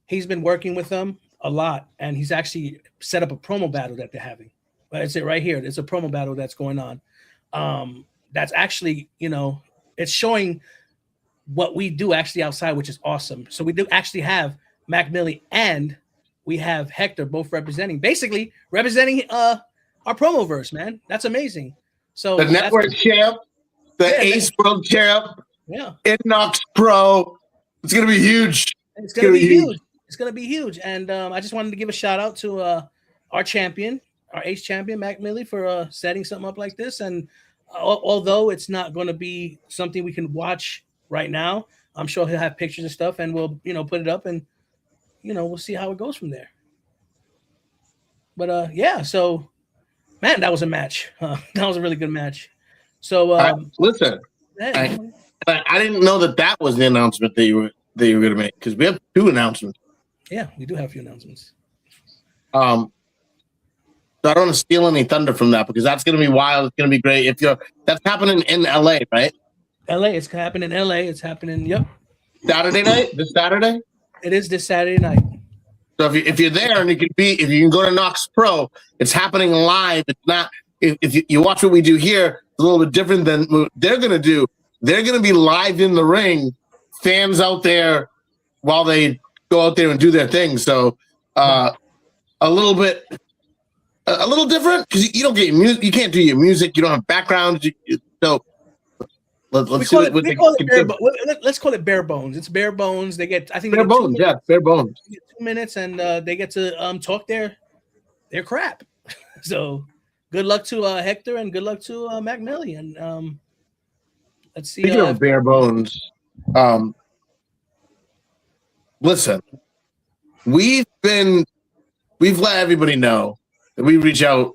He's been working with them a lot, and he's actually set up a promo battle that they're having. But it's it right here. It's a promo battle that's going on. That's actually, it's showing what we do actually outside, which is awesome. So we do actually have Mac Millie and we have Hector both representing our Promoverse, man. That's amazing. So the network champ, the Ace World champ, in Knox Pro. It's gonna be huge. It's gonna be huge. It's gonna be huge. And I just wanted to give a shout out to our champion, our Ace champion, Mac Millie, for setting something up like this. And although it's not going to be something we can watch right now, I'm sure he'll have pictures and stuff, and we'll put it up, and we'll see how it goes from there. But so man, that was a match. That was a really good match. So listen, I didn't know that was the announcement that you were going to make, because we have 2 announcements. Yeah, we do have a few announcements. So I don't want to steal any thunder from that, because that's going to be wild. It's going to be great. That's happening in LA, right? LA, it's happening in LA. It's happening. Yep. Saturday night. This Saturday. It is this Saturday night. So if you're there and if you can go to Knox Pro, it's happening live. It's not. If you watch what we do here, it's a little bit different than what they're going to do. They're going to be live in the ring, fans out there while they go out there and do their thing. So a little different, because you don't get your music. You can't do your music. You don't have background. So let's call it bare bones. It's bare bones. They get, I think, bare bones. Yeah, bare bones. 2 minutes, and they get to talk their crap. So good luck to Hector, and good luck to Mac Millie. And let's see. Speaking of bare bones, listen, we've let everybody know that we reach out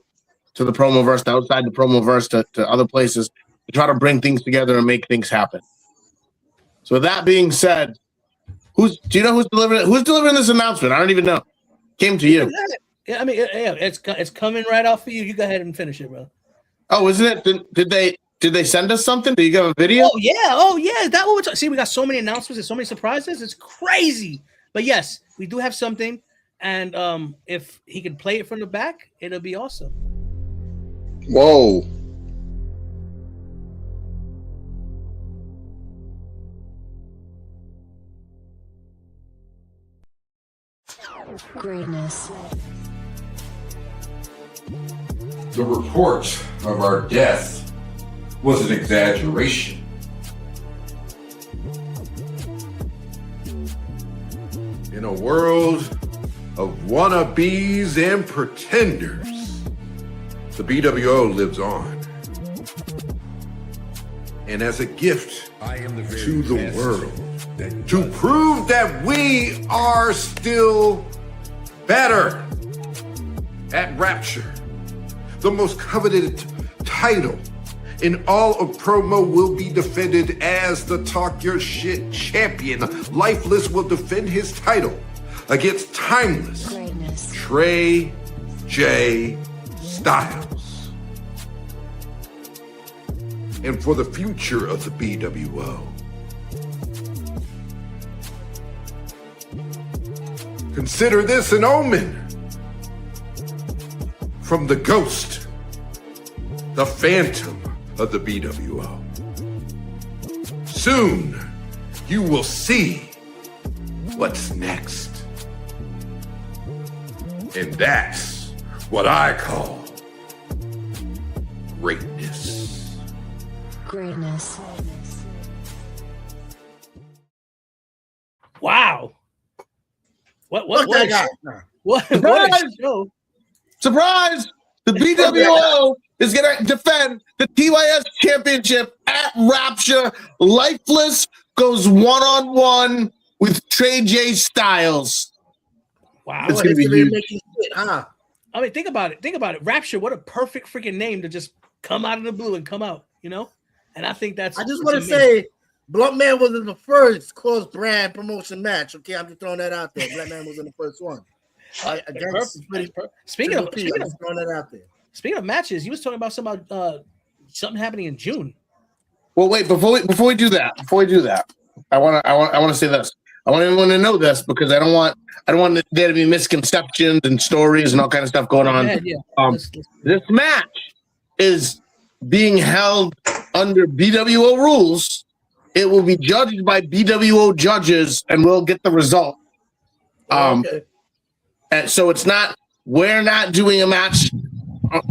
to the Promoverse, outside the Promoverse, to other places to try to bring things together and make things happen. So with that being said, do you know who's delivering this announcement? I don't even know. Came to you. Yeah, I mean, it's coming right off for you. You go ahead and finish it, bro. Oh, isn't it? Did they send us something? Did you get a video? Oh yeah. That what we're talking. See, we got so many announcements and so many surprises. It's crazy. But yes, we do have something, and if he could play it from the back, it'll be awesome. Whoa. Greatness. The report of our death was an exaggeration. In a world of wannabes and pretenders, the BWO lives on. And as a gift to the world, to prove that we are still better at Rapture, the most coveted title in all of promo will be defended as the Talk Your Shit champion. Lifeless will defend his title against Timeless Trey J. Styles. And for the future of the BWO, consider this an omen from the ghost, the phantom of the BWO. soon you will see what's next. And that's what I call greatness. Greatness. Wow. What Fuck that guy. what Surprise! a show. Surprise! The BWO is going to defend the TYS championship at Rapture. Lifeless goes one-on-one with Trey J Styles. Wow. It's going to be huge. Huh? I mean, think about it. Think about it. Rapture, what a perfect freaking name to just come out of the blue and come out, you know? And I think that's I just want to say, Blunt Man was in the first cross brand promotion match. Okay, I'm just throwing that out there. Black Man was in the first one. Speaking of throwing that out there. Speaking of matches, you was talking about something happening in June. Well, wait, before we do that, I want to say this. I want everyone to know this because I don't want there to be misconceptions and stories and all kind of stuff going on. Yeah. This match is being held under BWO rules. It will be judged by BWO judges, and we'll get the result. Okay. And so we're not doing a match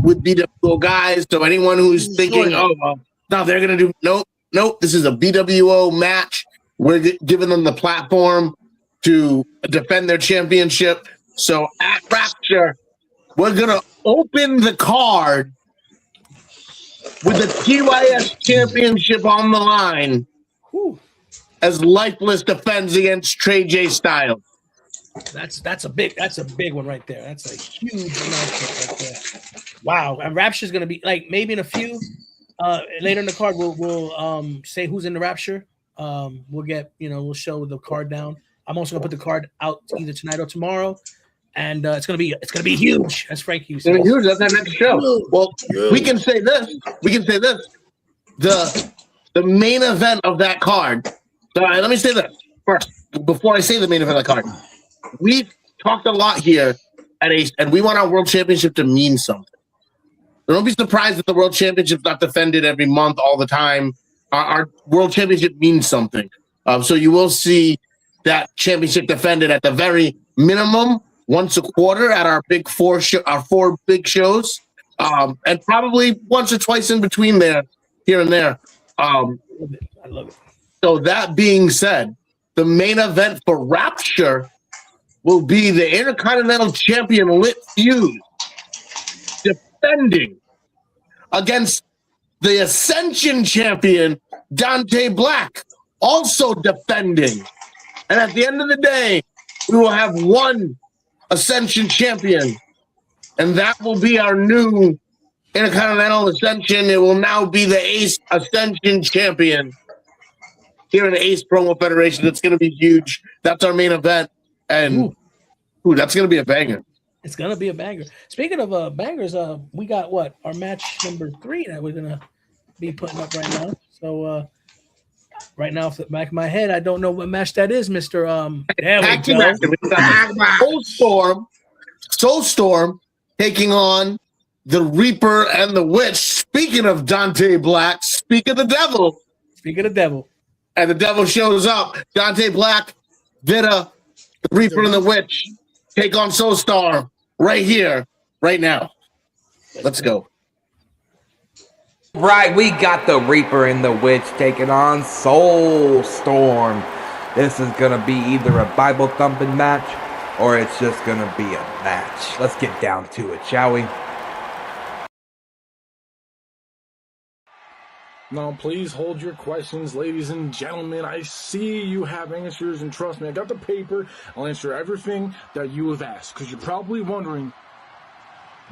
with BWO guys. So anyone who's thinking, no, they're gonna do nope. This is a BWO match. We're giving them the platform to defend their championship. So at Rapture, we're gonna open the card with the TYS championship on the line. As Lifeless defends against Trey J Styles. That's a big one right there. That's a huge announcement right there. Wow. And Rapture's gonna be like maybe in a few later in the card we'll say who's in the Rapture. We'll get we'll show the card down. I'm also gonna put the card out either tonight or tomorrow. And it's gonna be huge, as Frankie said. Huge. That's our next show. Well, we can say this. The main event of that card. So let me say this first before I say the main event of the card. We've talked a lot here at Ace, and we want our world championship to mean something. Don't be surprised that the world championship's not defended every month all the time. Our world championship means something. So you will see that championship defended at the very minimum once a quarter at our our four big shows, and probably once or twice in between there, here and there. I love it. So that being said, the main event for Rapture will be the Intercontinental Champion Lit Feud defending against the Ascension Champion Dante Black, also defending. And at the end of the day, we will have one Ascension Champion, and that will be our new Intercontinental Ascension. It will now be the Ace Ascension Champion here in the Ace Promo Federation. It's going to be huge. That's our main event, and that's going to be a banger. It's going to be a banger. Speaking of bangers, we got our match number 3 that we're going to be putting up right now. So right now, off the back of my head, I don't know what match that is, Mr. There we go. Soulstorm taking on the Reaper and the Witch. Speaking of Dante Black, speak of the devil. And the devil shows up. Dante Black, Vita, the Reaper and the Witch take on Soulstorm right here, right now. Let's go. Right, we got the Reaper and the Witch taking on Soulstorm. This is going to be either a Bible thumping match or it's just going to be a match. Let's get down to it, shall we? Now, please hold your questions, ladies and gentlemen. I see you have answers, and trust me, I got the paper. I'll answer everything that you have asked, because you're probably wondering,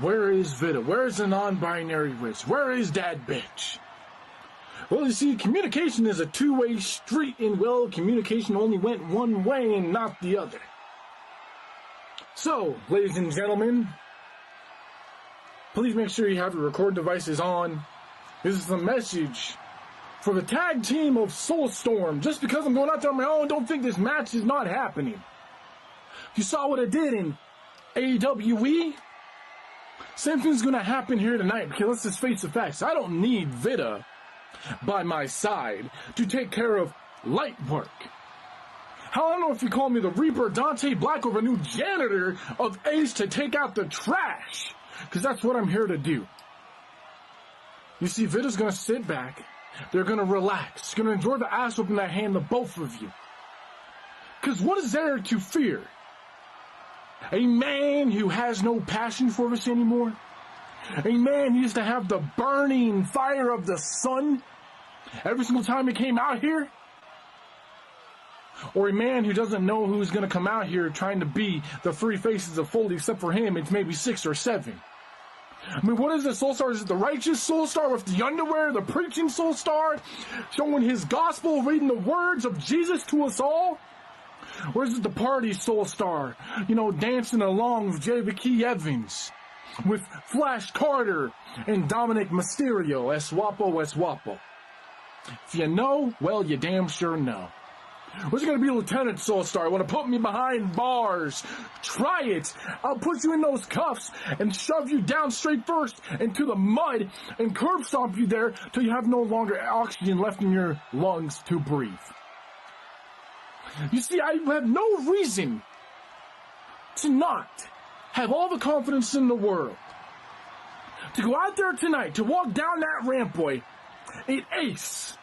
where is Vita? Where is the non-binary witch? Where is that bitch? Well, you see, communication is a two-way street, and, well, communication only went one way and not the other. So, ladies and gentlemen, please make sure you have your record devices on. This is a message for the tag team of Soulstorm. Just because I'm going out there on my own, don't think this match is not happening. You saw what I did in AEWE? Same thing's going to happen here tonight, because let's just face the facts. I don't need Vita by my side to take care of light work. Hell, I don't know if you call me the Reaper, Dante Black, or the new janitor of Ace to take out the trash, because that's what I'm here to do. You see, Vida's going to sit back. They're going to relax. Going to enjoy the ass whooping that hand to both of you. Because what is there to fear? A man who has no passion for this anymore? A man who used to have the burning fire of the sun every single time he came out here? Or a man who doesn't know who's going to come out here trying to be the three faces of Foley, except for him, it's maybe 6 or 7. I mean, what is the Soul Star? Is it the righteous Soul Star with the underwear, the preaching Soul Star, showing his gospel, reading the words of Jesus to us all? Or is it the party Soul Star, you know, dancing along with J.V.K. Evans, with Flash Carter and Dominic Mysterio, es guapo. If you know, well, you damn sure know. Where's it going to be Lieutenant Soul Star? Want to put me behind bars? Try it. I'll put you in those cuffs and shove you down straight first into the mud and curb stomp you there till you have no longer oxygen left in your lungs to breathe. You see, I have no reason to not have all the confidence in the world to go out there tonight, to walk down that ramp, boy, an ace,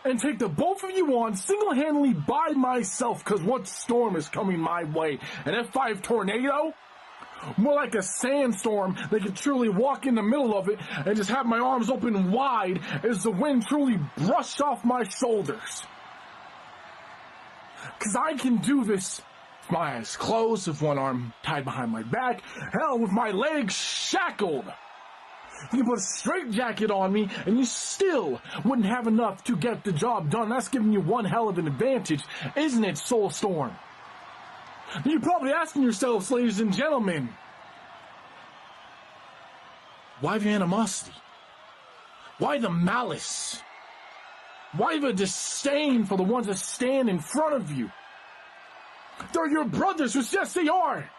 and take the both of you on single-handedly by myself, because what storm is coming my way? An F5 tornado? More like a sandstorm that could truly walk in the middle of it and just have my arms open wide as the wind truly brushed off my shoulders. Because I can do this with my eyes closed, with one arm tied behind my back, hell, with my legs shackled. You can put a straitjacket on me, and you still wouldn't have enough to get the job done. That's giving you one hell of an advantage, isn't it, Soulstorm? You're probably asking yourselves, ladies and gentlemen, why the animosity? Why the malice? Why the disdain for the ones that stand in front of you? They're your brothers, yes they are.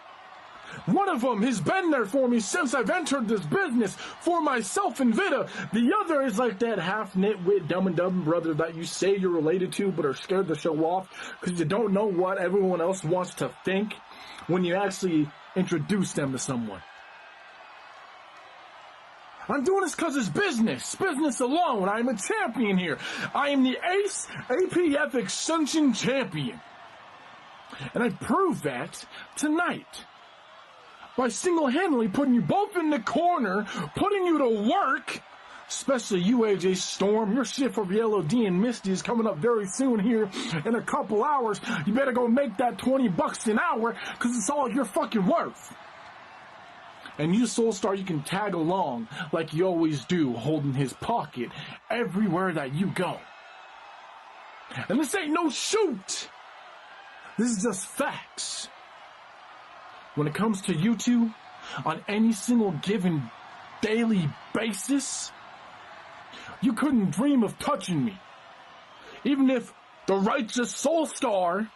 One of them has been there for me since I've entered this business for myself and Vida. The other is like that half-nitwit, dumb and dumb brother that you say you're related to but are scared to show off because you don't know what everyone else wants to think when you actually introduce them to someone. I'm doing this because it's business. Business alone. I'm a champion here. I am the Ace APF Extension Champion. And I proved that tonight by single-handedly putting you both in the corner, putting you to work, especially you, AJ Storm. Your shift for LOD and Misty is coming up very soon here in a couple hours. You better go make that $20 an hour because it's all you're fucking worth. And you, Soulstar, you can tag along like you always do, holding his pocket everywhere that you go. And this ain't no shoot. This is just facts. When it comes to you two, on any single given daily basis, you couldn't dream of touching me. Even if the righteous Soulstar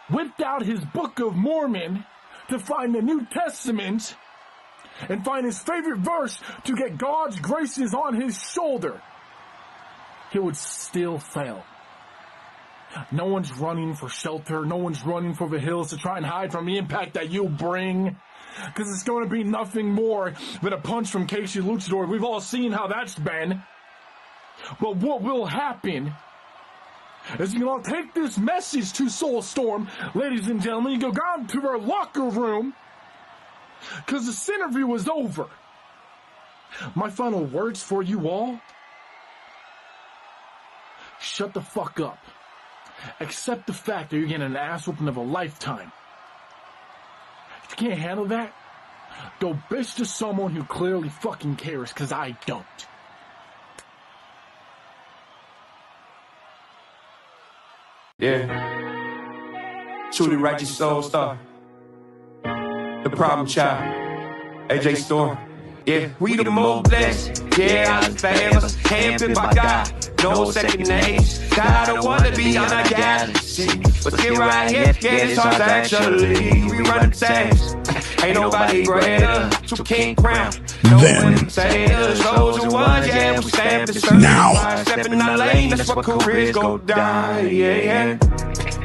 whipped out his Book of Mormon to find the New Testament and find his favorite verse to get God's graces on his shoulder, he would still fail. No one's running for shelter. No one's running for the hills to try and hide from the impact that you bring. Because it's going to be nothing more than a punch from Casey Luchador. We've all seen how that's been. But what will happen is you're going to take this message to Soulstorm, ladies and gentlemen. You go down to their locker room because this interview is over. My final words for you all: shut the fuck up. Accept the fact that you're getting an ass whooping of a lifetime. If you can't handle that, go bitch to someone who clearly fucking cares, because I don't. Yeah. Truly righteous soul star. The problem child. AJ Storm. Yeah, we the most blessed. Yeah, I'm famous. Handpicked by God. No second names. God, I don't want to be on a galaxy. But still right here, yeah, it's hard to actually. We run the tags. Ain't nobody greater to King Crown. Then, now, stepping in the lane, that's what careers go down. Yeah.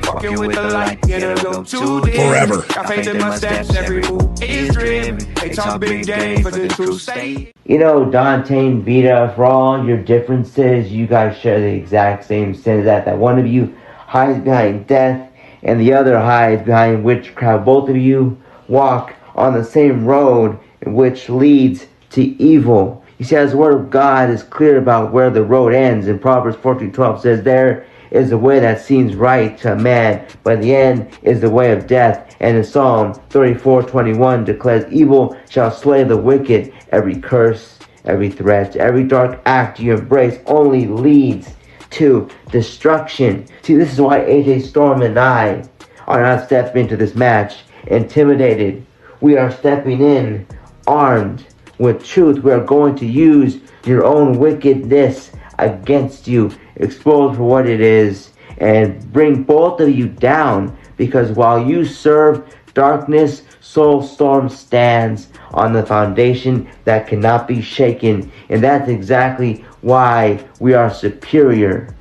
Walking with the light, go too deep. Forever. I faith in my steps, every move is driven. They talk big game for the true state. You know, Dante and Vita, for all your differences, you guys share the exact same sin, that one of you hides behind death and the other hides behind witchcraft. Both of you walk on the same road, which leads to evil. You see, as the word of God is clear about where the road ends, in Proverbs 14:12 says, there is the way that seems right to a man, but the end is the way of death. And in Psalm 34:21 declares, evil shall slay the wicked. Every curse, every threat, every dark act you embrace only leads to destruction. See, this is why AJ Storm and I are not stepping into this match intimidated. We are stepping in armed with truth. We are going to use your own wickedness against you, expose for what it is, and bring both of you down, because while you serve darkness, Soulstorm stands on the foundation that cannot be shaken, and that's exactly why we are superior.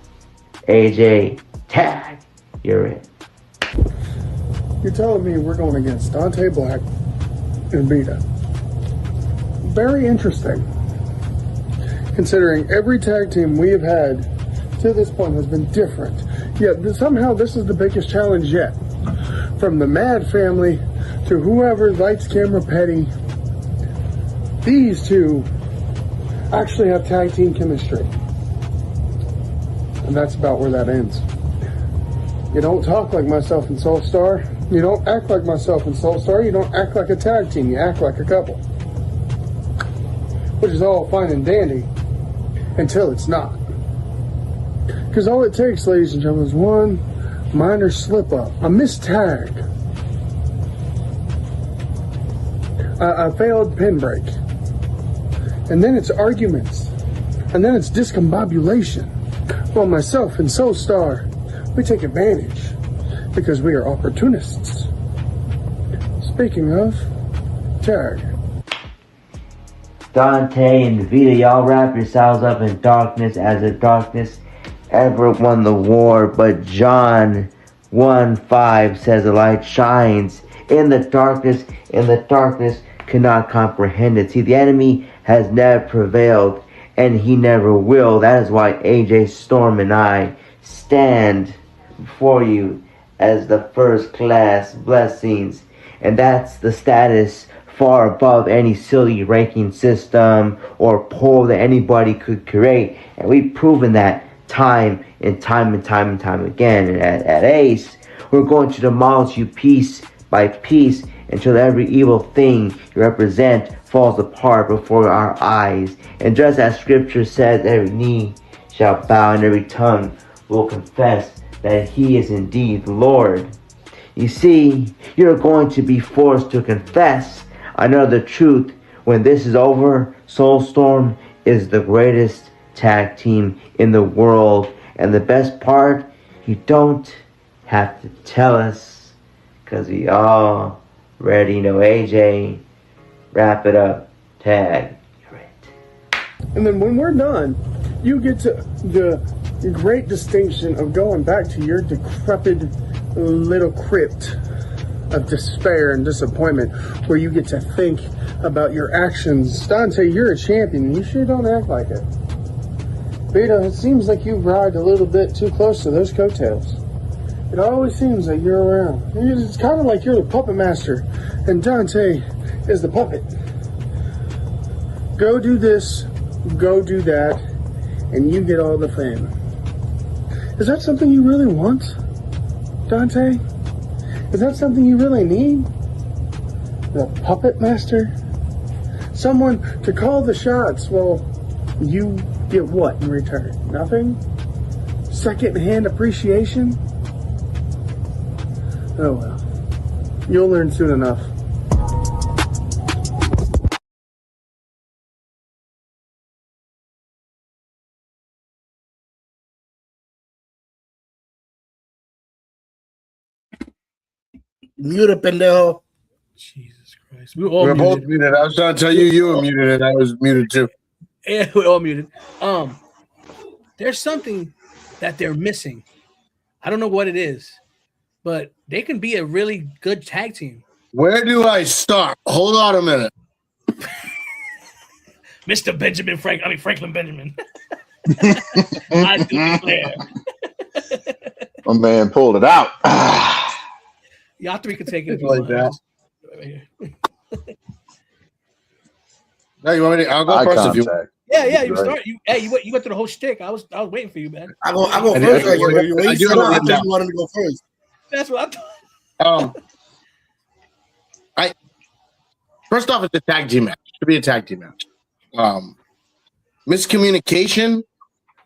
AJ, tag, you're it. You're telling me we're going against Dante Black and Vita. Very interesting, considering every tag team we have had to this point has been different. Yet somehow this is the biggest challenge yet. From the Mad family to whoever, Lights, Camera, Petty, these two actually have tag team chemistry. And that's about where that ends. You don't talk like myself and Soulstar. You don't act like myself and Soulstar. You don't act like a tag team. You act like a couple. Which is all fine and dandy until it's not. Because all it takes, ladies and gentlemen, is one minor slip up, a missed tag, a failed pin break, and then it's arguments, and then it's discombobulation. Well, myself and Soulstar, we take advantage because we are opportunists. Speaking of tag, Dante and Vita, y'all wrap yourselves up in darkness as if darkness ever won the war. But John 1:5 says the light shines in the darkness, and the darkness cannot comprehend it. See, the enemy has never prevailed, and he never will. That is why AJ Storm and I stand before you as the first class blessings, and that's the status far above any silly ranking system or poll that anybody could create. And we've proven that time and time again. And at Ace, we're going to demolish you piece by piece until every evil thing you represent falls apart before our eyes. And just as scripture says, every knee shall bow and every tongue will confess that he is indeed Lord. You see, you're going to be forced to confess another truth. When this is over, Soulstorm is the greatest tag team in the world. And the best part, you don't have to tell us, because we already know. AJ, wrap it up. Tag. You're it. and then when we're done, you get to the great distinction of going back to your decrepit little crypt of despair and disappointment, where you get to think about your actions. Dante, you're a champion. You sure don't act like it. Vito, it seems like you ride a little bit too close to those coattails. It always seems like you're around. It's kind of like you're the puppet master, and Dante is the puppet. Go do this, go do that, and you get all the fame. Is that something you really want, Dante? Is that something you really need? The puppet master? Someone to call the shots. Well, you get what in return? Nothing? Second-hand appreciation? Oh well. You'll learn soon enough. Mute it, pendejo. Jesus Christ. We were all We're both muted. muted. I was trying to tell you were muted, and I was muted too. Yeah, we're all muted. There's something that they're missing. I don't know what it is, but they can be a really good tag team. Where do I start? Hold on a minute. Mr. Franklin Benjamin. I do declare. My man pulled it out. Y'all three can take it. Like that. No, you want me to? I'll go Eye first if you. contact. Yeah. You Right. start. You went through the whole shtick. I was waiting for you, man. I go I first. do- Like, when I you do said have it I written thought down. you wanted to go first. That's what I thought. First off, it's a tag team match. It should be a tag team match. Miscommunication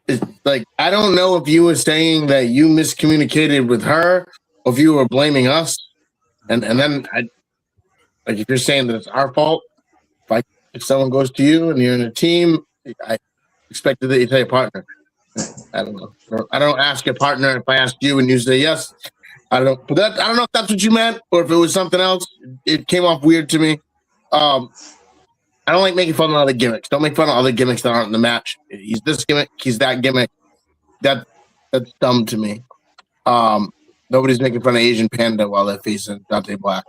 is like, I don't know if you were saying that you miscommunicated with her or if you were blaming us. And then if you're saying that it's our fault, if someone goes to you and you're in a team, I expected that you tell your partner. I don't know. I don't ask your partner if I ask you and you say yes. I don't know. But I don't know if that's what you meant or if it was something else. It came off weird to me. I don't like making fun of other gimmicks. Don't make fun of other gimmicks that aren't in the match. He's this gimmick. He's that gimmick. That's dumb to me. Nobody's making fun of Asian Panda while they're facing Dante Black.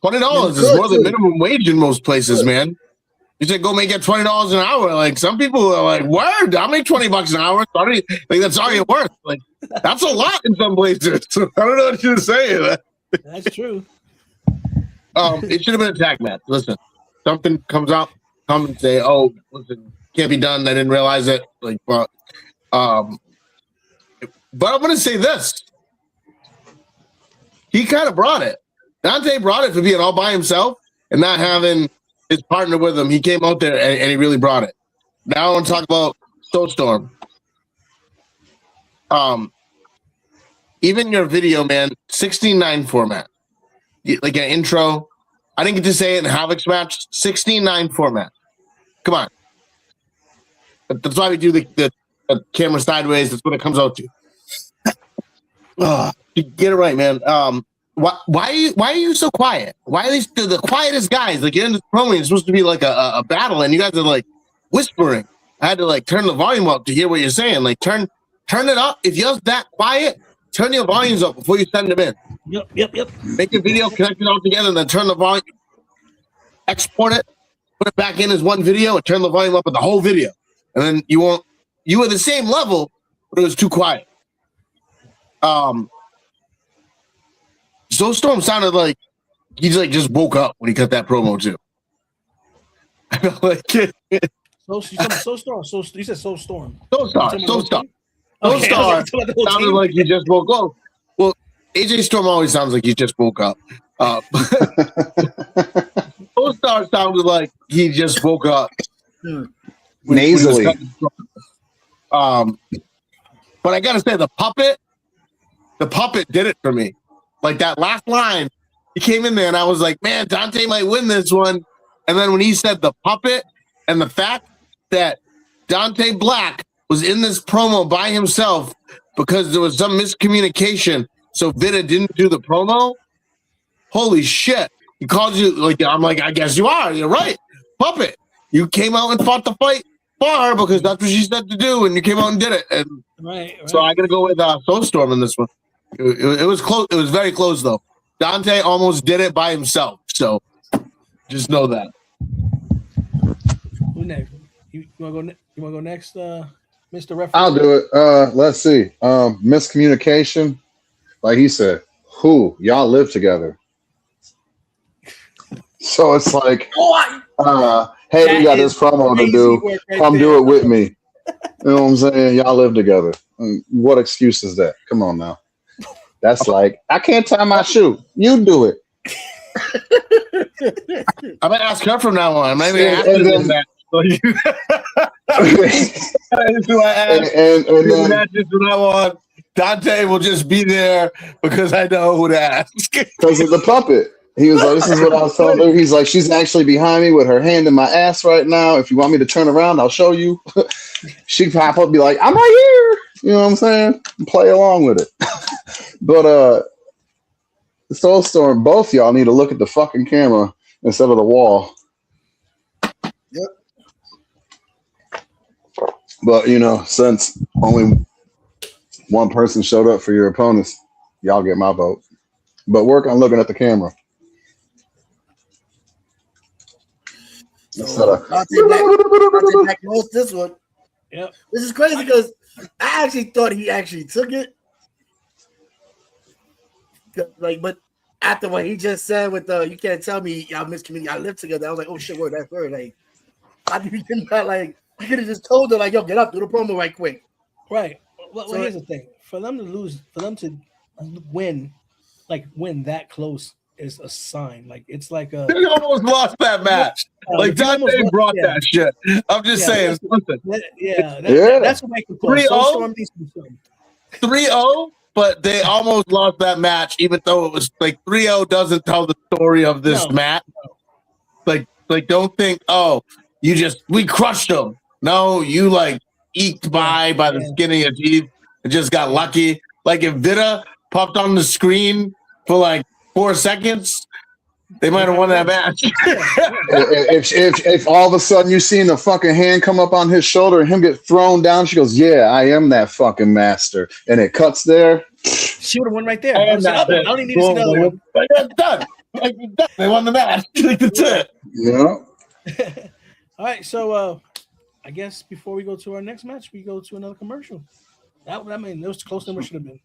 $20 is more than minimum wage in most places, man. You said go make it $20 an hour. Like some people are like, word, I'll make $20 an hour. Like that's all you're worth. Like that's a lot in some places. So I don't know what you're saying. That's true. It should have been a tag match. Listen, something comes up, come and say, "Oh, listen, can't be done. I didn't realize it." Like, but I'm gonna say this: he kind of brought it. Dante brought it for being all by himself and not having his partner with him. He came out there and he really brought it. Now I want to talk about Soulstorm. Even your video, man, 16:9 format. Like an intro. I didn't get to say it in Havoc's match. 16:9 format. Come on. That's why we do the camera sideways. That's what it comes out to. Get it right, man. Why are you so quiet? Why are these the quietest guys? Like you're in this promo, it's supposed to be like a battle, and you guys are like whispering. I had to like turn the volume up to hear what you're saying. Like turn it up. If you're that quiet, turn your volumes up before you send them in. Yep. Make a video, connect it all together, and then turn the volume. Export it, put it back in as one video, and turn the volume up with the whole video. And then you were the same level, but it was too quiet. Soulstorm sounded like he like just woke up when he cut that promo too. Soulstorm. You said Soulstorm. Soulstar. Okay, Soulstar sounded like he just woke up. Well, AJ Storm always sounds like he just woke up. Soulstar sounded like he just woke up. Nasally. But I gotta say, the puppet did it for me. Like that last line, he came in there and I was like, man, Dante might win this one. And then when he said the puppet and the fact that Dante Black was in this promo by himself because there was some miscommunication, so Vita didn't do the promo. Holy shit. He called you like, I'm like, I guess you are. You're right. Puppet. You came out and fought the fight for her because that's what she said to do, and you came out and did it. And right. So I got to go with Soulstorm in this one. It was close. It was very close, though. Dante almost did it by himself. So just know that. Who next? You want to go next, Mr. Referee? I'll do it. Let's see. Miscommunication. Like he said, y'all live together. So it's like, hey, we got this promo to do. Come do it with me. You know what I'm saying? Y'all live together. What excuse is that? Come on now. That's like, I can't tie my shoe. You do it. I'm going to ask her from now on. Maybe And then from now on, Dante will just be there because I know who to ask. Because of the puppet. He was like, this is what I was telling her. He's like, she's actually behind me with her hand in my ass right now. If you want me to turn around, I'll show you. She'd pop up and be like, I'm right here. You know what I'm saying? And play along with it. But Soulstorm, both y'all need to look at the fucking camera instead of the wall. Yep. But since only one person showed up for your opponents, y'all get my vote. But work on looking at the camera. So Dante Black lost this one. Yep. This is crazy because I actually thought he actually took it. But after what he just said with you can't tell me y'all miscommunicated, y'all live together. I was like, oh shit, word, that's word. Like, I didn't like. I could have just told her like, yo, get up, do the promo right quick. Right. Well, here's the thing: for them to lose, for them to win that close is a sign. Like it's like a. They almost lost that match. Like Dante brought that shit. I'm just saying. Listen. That's what makes it close. 3-0, but they almost lost that match, even though it was like 3-0 doesn't tell the story of this match. Like don't think, we crushed them. No, you like eked by the skin of your teeth and just got lucky. Like if Vita popped on the screen for like 4 seconds, they might have won that match. if all of a sudden you seen a fucking hand come up on his shoulder and him get thrown down, she goes, "Yeah, I am that fucking master," and it cuts there. She would have won right there. I don't even need to see another one. Done. They won the match. That's it. Yeah. All right, so I guess before we go to our next match, we go to another commercial. That was closer than we should have been.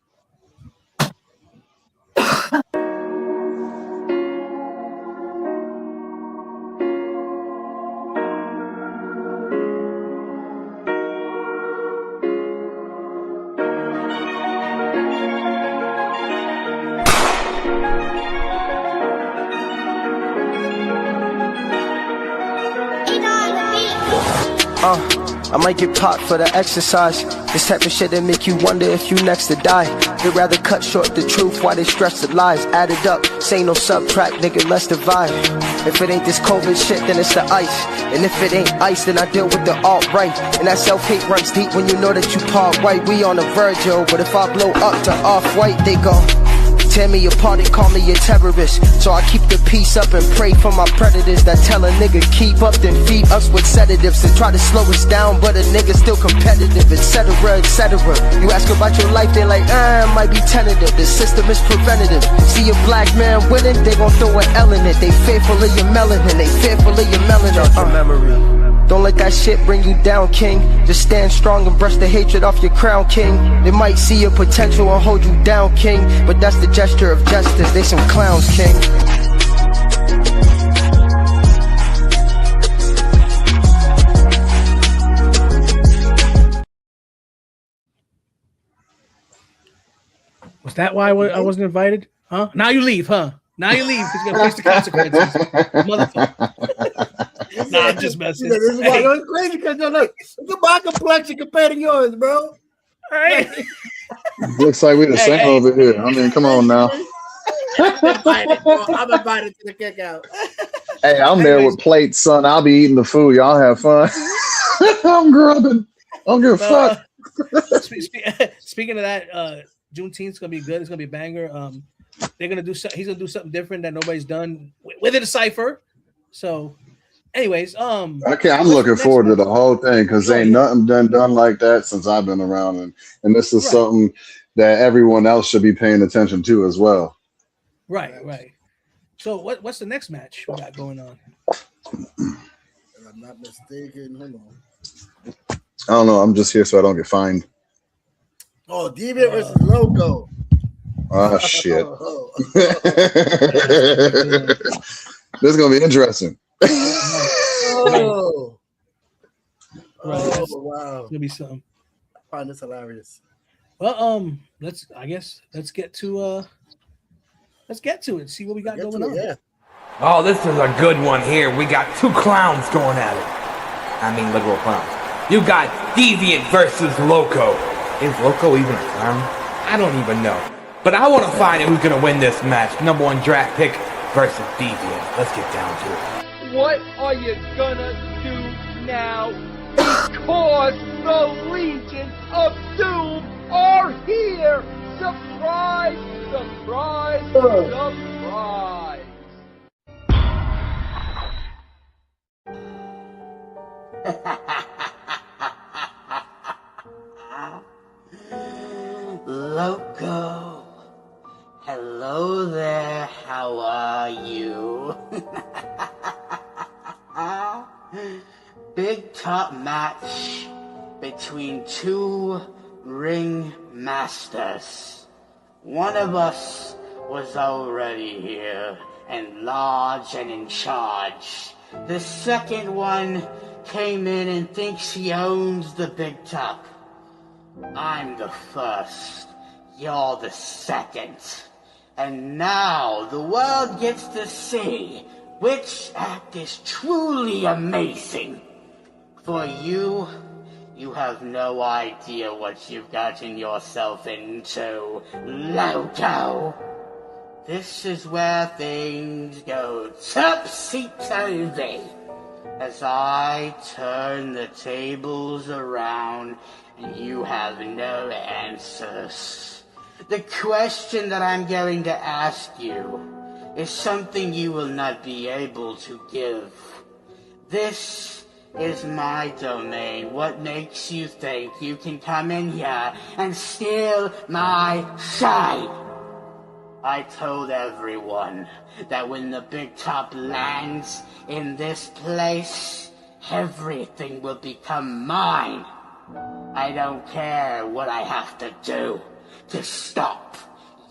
I might get popped for the exercise. This type of shit that make you wonder if you next to die. They'd rather cut short the truth while they stretch the lies. Add it up, say no subtract, nigga, let's divide. If it ain't this COVID shit, then it's the ice. And if it ain't ice, then I deal with the alt-right. And that self-hate runs deep when you know that you part white. We on the verge, yo, but if I blow up to off-white, they go tear me apart and call me a terrorist. So I keep the peace up and pray for my predators that tell a nigga keep up, then feed us with sedatives and try to slow us down, but a nigga still competitive, etc, etc. You ask about your life, they like, might be tentative. The system is preventative. See a black man winning, they gon' throw an L in it. They fearful of your melanin, they fearful of your melanin. Memory. Don't let that shit bring you down, king. Just stand strong and brush the hatred off your crown, king. They might see your potential and hold you down, king, but that's the gesture of justice. They some clowns, king. Was that why I wasn't invited? Huh? Now you leave, huh? Now you leave because you're going to face the consequences. Motherfucker. Nah, I'm just messing. This is why it's crazy because look at my complexion compared to yours, bro. Hey. Looks like we're the same over here. I mean, come on now. I'm invited to the cookout. Hey, I'm there with plates, son. I'll be eating the food. Y'all have fun. I'm grubbing. I don't give a fuck. Speaking of that, Juneteenth's gonna be good. It's gonna be a banger. They're gonna do. He's gonna do something different that nobody's done with a cipher. So, anyways, okay, I'm looking forward to the whole thing because ain't nothing done like that since I've been around, and this is something that everyone else should be paying attention to as well. Right. So, what's the next match we got going on? If I'm not mistaken, hold on. I don't know. I'm just here so I don't get fined. Oh, Deviant versus Loco. Oh shit. This is gonna be interesting. Oh. Right. Oh, wow. It's gonna be something. I find this hilarious. Well, let's get to it. See what we got going on. Yeah. Oh, this is a good one here. We got two clowns going at it. I mean, literal clowns. You got Deviant versus Loco. Is Loco even a clown? I don't even know. But I want to find out who's going to win this match. Number 1 draft pick versus Deviant. Let's get down to it. What are you gonna do now? Because the Legion of Doom are here! Surprise! Surprise! Surprise! Loco. Hello there, how are you? Big top match between two ring masters. One of us was already here and large and in charge. The second one came in and thinks he owns the big top. I'm the first, you're the second. And now the world gets to see which act is truly amazing. For you have no idea what you've gotten yourself into, Loco. This is where things go topsy-turvy as I turn the tables around and you have no answers. The question that I'm going to ask you is something you will not be able to give. This is my domain. What makes you think you can come in here and steal my shine? I told everyone that when the big top lands in this place, everything will become mine. I don't care what I have to do to stop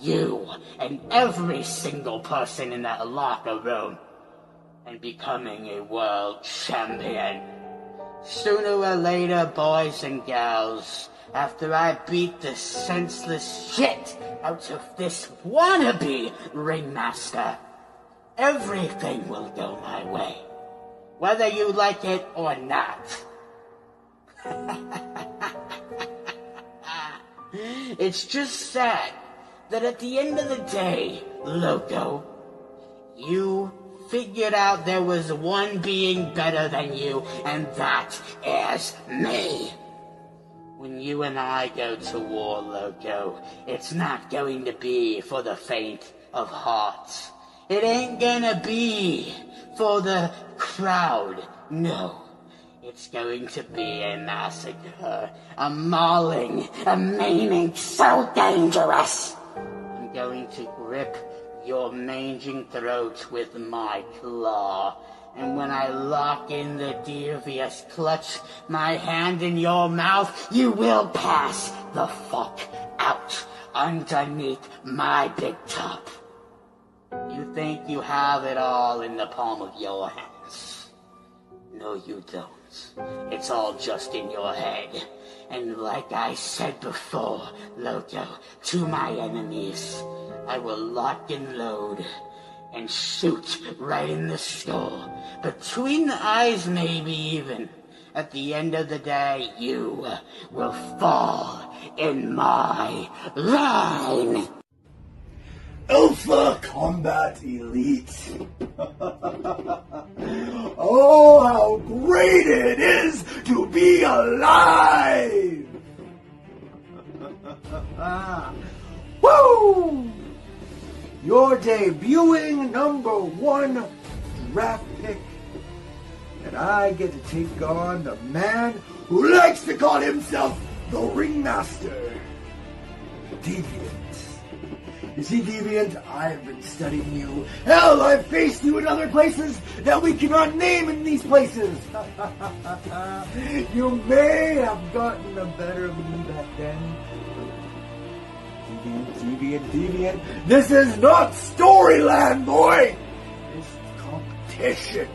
you and every single person in that locker room and becoming a world champion. Sooner or later, boys and girls, after I beat the senseless shit out of this wannabe ringmaster, everything will go my way, whether you like it or not. It's just sad that at the end of the day, Loco, you figured out there was one being better than you, and that is me. When you and I go to war, Loco, it's not going to be for the faint of heart. It ain't gonna be for the crowd, no. It's going to be a massacre, a mauling, a maiming so dangerous. I'm going to grip your manging throat with my claw. And when I lock in the devious clutch, my hand in your mouth, you will pass the fuck out underneath my big top. You think you have it all in the palm of your hands. No, you don't. It's all just in your head. And like I said before, Loco, to my enemies, I will lock and load and shoot right in the skull. Between the eyes, maybe even. At the end of the day, you will fall in my line. Alpha Combat Elite. Oh, how great it is to be alive! Woo! You're debuting #1 draft pick, and I get to take on the man who likes to call himself the Ringmaster, Deviant. You see, Deviant, I've been studying you. Hell, I've faced you in other places that we cannot name in these places. You may have gotten the better of me back then. Deviant. This is not Storyland, boy. This is competition.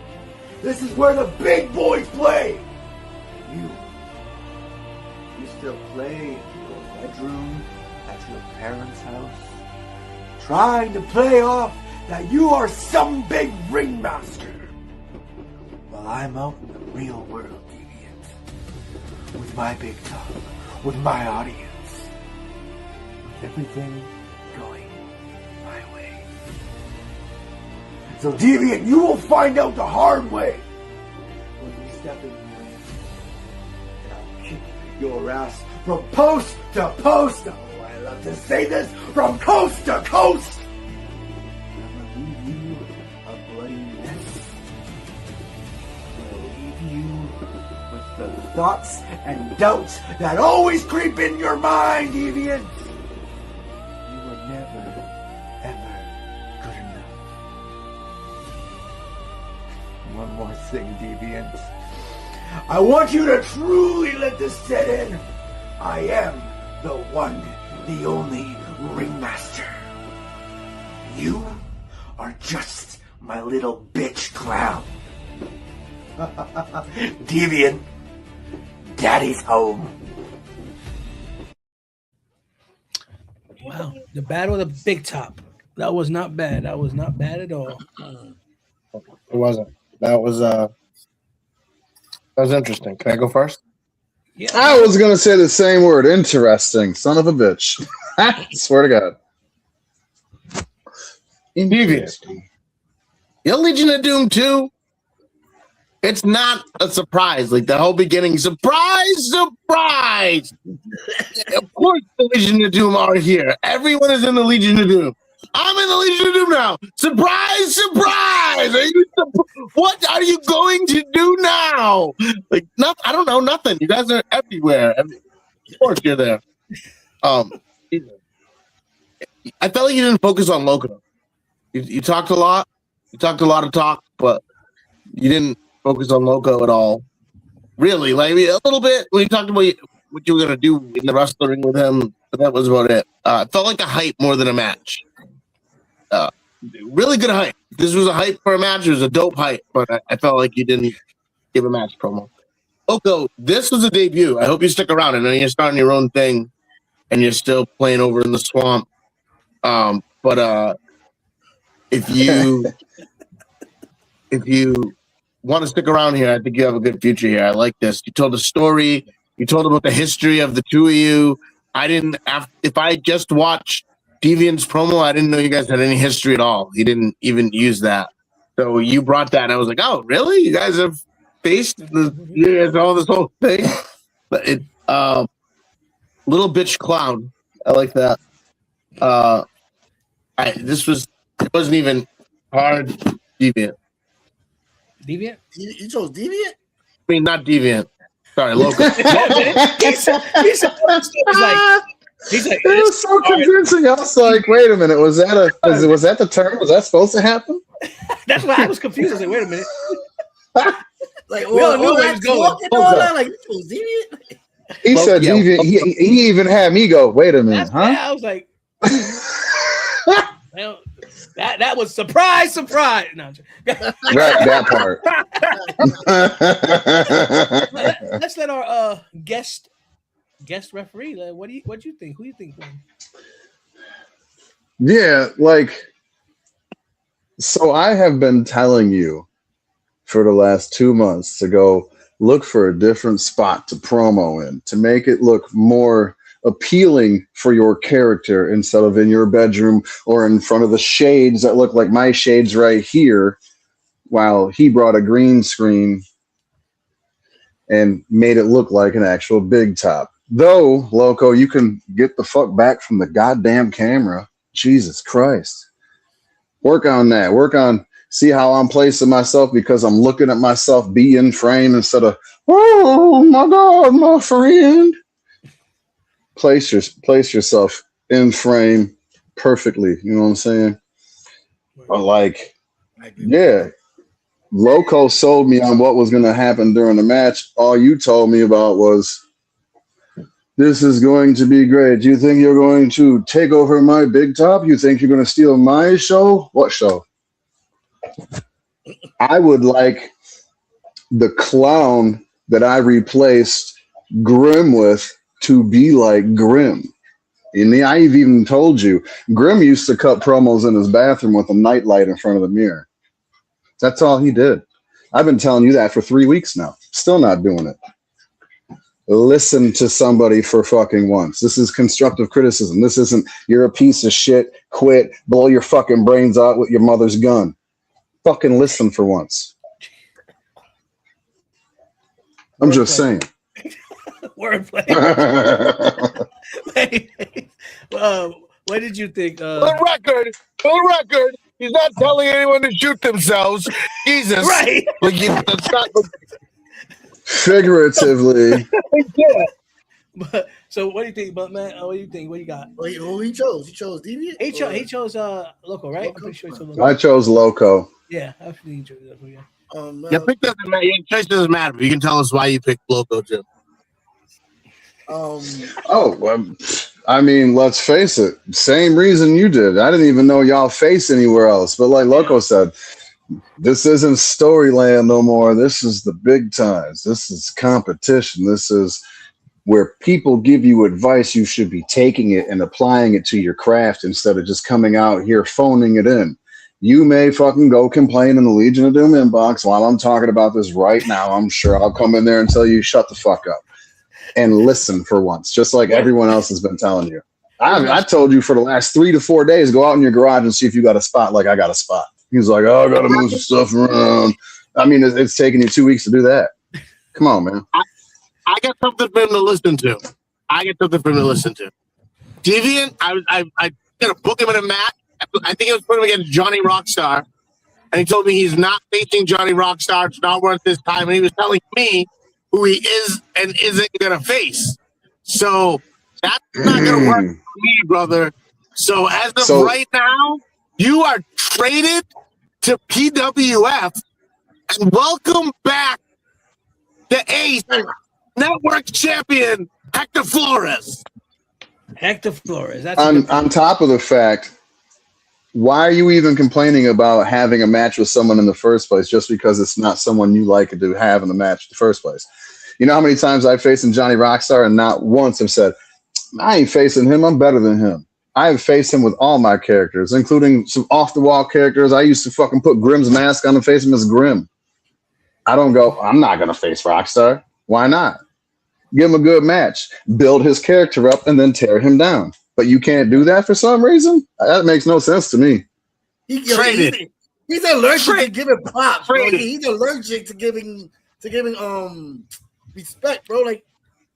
This is where the big boys play. You still play in your bedroom at your parents' house, trying to play off that you are some big ringmaster. Well, I'm out in the real world, Deviant, with my big top, with my audience, with everything going my way. So, Deviant, you will find out the hard way when you step in the ring, and I'll kick your ass from post to post. Oh, I love to say this from coast to coast. I will leave you a bloody mess. I will leave you with the thoughts and doubts that always creep in your mind, Deviant. You were never, ever good enough. One more thing, Deviant. I want you to truly let this set in. I am the one, the only ringmaster. You are just my little bitch clown. Deviant, Daddy's home. Wow, the battle of the big top. That was not bad. That was not bad at all. It wasn't. That was interesting. Can I go first? Yeah. I was gonna say the same word. Interesting, son of a bitch. Swear to God. Interesting. The Legion of Doom 2. It's not a surprise. Like the whole beginning, surprise, surprise. Of course, the Legion of Doom are here. Everyone is in the Legion of Doom. I'm in the Legion of Doom now. Surprise, surprise. What are you going to do now? Like, I don't know, nothing. You guys are everywhere. Of course you're there. I felt like you didn't focus on Loco. You talked a lot. You talked a lot of talk, but you didn't focus on Loco at all. Really, like a little bit when you talked about what you were going to do in the wrestling with him, but that was about it. It felt like a hype more than a match. Really good hype. This was a hype for a match. It was a dope hype, but I felt like you didn't give a match promo. Loco, this was a debut. I hope you stick around. I know you're starting your own thing, and you're still playing over in the swamp. But if you want to stick around here, I think you have a good future here. I like this. You told a story. You told about the history of the two of you. If I just watched Deviant's promo, I didn't know you guys had any history at all. He didn't even use that. So you brought that, and I was like, oh, really? You guys have faced all this whole thing? But little bitch clown. I like that. It wasn't even hard. Deviant. Deviant? You chose Deviant? I mean, not Deviant. Sorry, Loco. he's like, it was so convincing. I was like, wait a minute, was that the term? Was that supposed to happen? That's why I was confused. I was like, wait a minute. Like, we all knew where he was going. Like, you chose Deviant? He said Deviant. He even had me go, wait a minute, huh? I was like, well, that was surprise. No, right, that part. Let's let our guest referee. What do you think? Who do you think? Yeah, so I have been telling you for the last 2 months to go look for a different spot to promo in, to make it look more appealing for your character instead of in your bedroom or in front of the shades that look like my shades right here, while he brought a green screen and made it look like an actual big top. Though, Loco, you can get the fuck back from the goddamn camera. Jesus Christ. Work on that. See how I'm placing myself, because I'm looking at myself be in frame instead of, oh my God, my friend. Place yourself in frame perfectly. You know what I'm saying? Or yeah. Loco sold me on what was going to happen during the match. All you told me about was, this is going to be great. You think you're going to take over my big top? You think you're going to steal my show? What show? I would like the clown that I replaced Grim with to be like Grim. And I've even told you, Grim used to cut promos in his bathroom with a nightlight in front of the mirror. That's all he did. I've been telling you that for 3 weeks now. Still not doing it. Listen to somebody for fucking once. This is constructive criticism. This isn't, you're a piece of shit, quit, blow your fucking brains out with your mother's gun. Fucking listen for once. I'm just saying. Wordplay. What did you think? For the record, he's not telling anyone to shoot themselves. Jesus. Right. That's not Figuratively. But, so what do you think, but man? What do you think? What you got? Wait, who he chose? He chose Deviant? He chose Loco, right? I'm pretty sure he chose Loco. I chose Loco. Yeah, I think he chose Loco, yeah. Your pick doesn't matter. Your choice doesn't matter. You can tell us why you picked Loco too. I mean, let's face it. Same reason you did. I didn't even know y'all face anywhere else. But like Loco said, this isn't Storyland no more. This is the big times. This is competition. This is where people give you advice. You should be taking it and applying it to your craft instead of just coming out here phoning it in. You may fucking go complain in the Legion of Doom inbox while I'm talking about this right now. I'm sure I'll come in there and tell you, shut the fuck up and listen for once, just like everyone else has been telling you. I told you for the last 3 to 4 days, go out in your garage and see if you got a spot like I got a spot. He's like, oh, I got to move some stuff around. I mean, it's taking you 2 weeks to do that. Come on, man. I got something for him to listen to. Deviant, I gonna book him in a match. I think it was put him against Johnny Rockstar, and he told me he's not facing Johnny Rockstar. It's not worth his time, and he was telling me who he is and isn't gonna face. So that's not gonna work for me, brother. So as of right now, you are traded to PWF, and welcome back the Ace Network champion Hector Flores. That's on top of the fact, why are you even complaining about having a match with someone in the first place just because it's not someone you like to have in the match in the first place? You know how many times I've faced Johnny Rockstar and not once have said, I ain't facing him, I'm better than him. I have faced him with all my characters, including some off-the-wall characters. I used to fucking put Grimm's mask on and face him as Grimm. I don't go, I'm not going to face Rockstar. Why not? Give him a good match, build his character up, and then tear him down. But you can't do that for some reason? That makes no sense to me. He's allergic to giving props, bro. He's allergic to giving respect, bro. Like,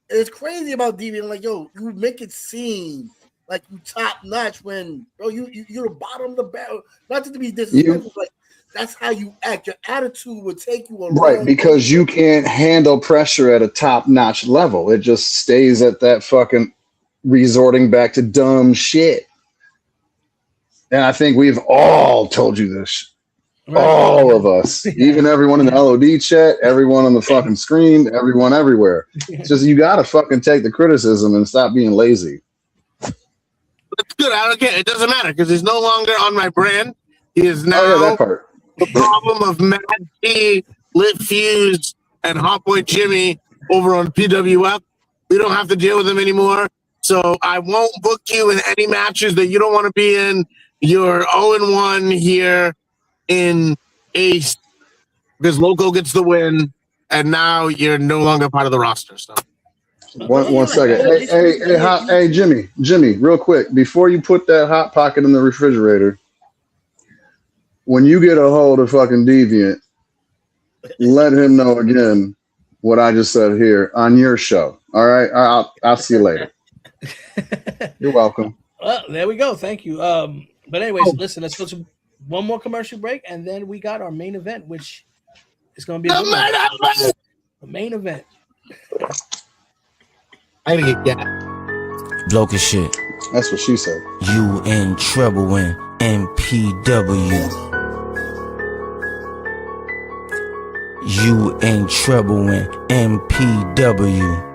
it's crazy about Deviant. Like, yo, you make it seem like you top notch when, bro, you're the bottom of the barrel. Not to be disrespectful, but that's how you act. Your attitude will take you around. Right, because you can't handle pressure at a top-notch level. It just stays at that fucking resorting back to dumb shit. And I think we've all told you this. Right. All of us. Even everyone in the LOD chat, everyone on the fucking screen, everyone everywhere. It's just you got to fucking take the criticism and stop being lazy. That's good. I don't care. It doesn't matter because he's no longer on my brand. He is now that part. The problem of Mad T, Lit Fuse, and Hot Boy Jimmy over on PWF. We don't have to deal with them anymore. So I won't book you in any matches that you don't want to be in. You're 0-1 here in Ace because Loco gets the win, and now you're no longer part of the roster. So one second. Hey, Jimmy, real quick, before you put that Hot Pocket in the refrigerator, when you get a hold of fucking Deviant, let him know again what I just said here on your show. All right, I'll see you later. You're welcome. Well, there we go. Thank you. But anyways, listen, let's go to one more commercial break, and then we got our main event, which is going to be the main event. I gotta get that. Bloke as shit. That's what she said. You in trouble when MPW. You in trouble when MPW.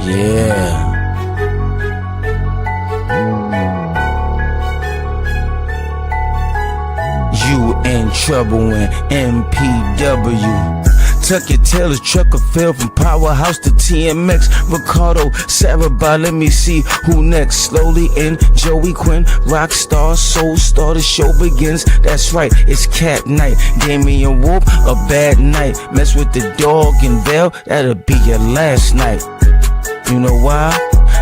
Yeah. You in trouble when MPW. Tuck your tail, the trucker fell from Powerhouse to TMX. Ricardo, Sarabah, let me see who next. Slowly in, Joey Quinn, Rockstar, Soul Star, the show begins. That's right, it's Cat Night. Damian Wolf, a bad night. Mess with the dog and Bell, that'll be your last night. You know why?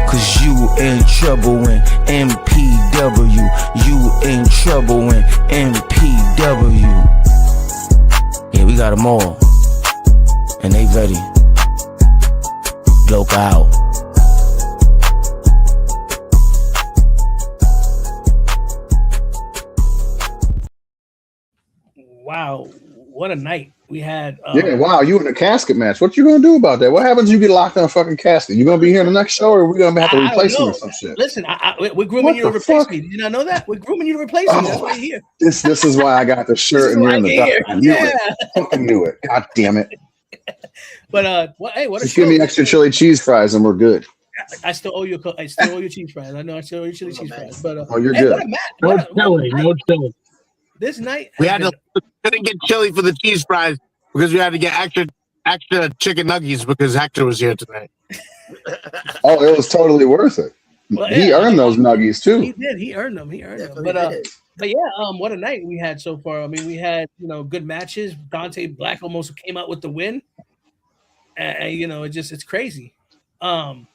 Cause you in trouble when MPW. You in trouble when MPW. Yeah, we got them all. and they ready. Look out. Wow, what a night we had. Yeah, wow, you in a casket match. What you gonna do about that? What happens if you get locked in a fucking casket? You gonna be here in the next show, or we gonna have to I don't replace you know. or some shit? Listen, we're grooming What you to the replace fuck? me. Did you not know that? We're grooming you to replace me. That's why you're here. This is why I got the shirt and you're in the dark. I knew it. Fucking knew it. God damn it. But hey, what a Just show. give me extra chili cheese fries and we're good. I still owe you. I still owe you cheese fries. I know I still owe you chili cheese fries. But Oh, you're hey, good. what a match. No chili. This night We has had to couldn't get chili for the cheese fries because we had to get extra chicken nuggets because Hector was here tonight. Oh, it was totally worth it. Well, He yeah, earned those nuggies too. He did. He earned them. But yeah, what a night we had so far. I mean, we had good matches. Dante Black almost came out with the win, and it's crazy. But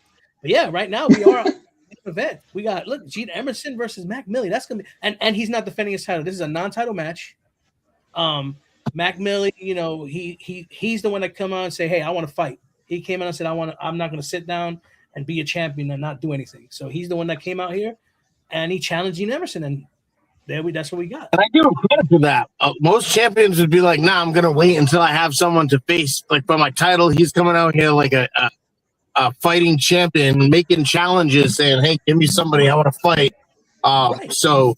yeah, right now we are in the event. We got Gene Emerson versus Mac Milley. That's gonna be and he's not defending his title. This is a non-title match. Mac Milley, he's the one that come out and say, "Hey, I want to fight." He came out and said, I'm not going to sit down and be a champion and not do anything." So he's the one that came out here and he challenged Gene Emerson, and that's what we got. And I give him credit for that. Most champions would be like, "Nah, I'm gonna wait until I have someone to face like for my title." He's coming out here like a fighting champion, making challenges, saying, "Hey, give me somebody I want to fight." Right. So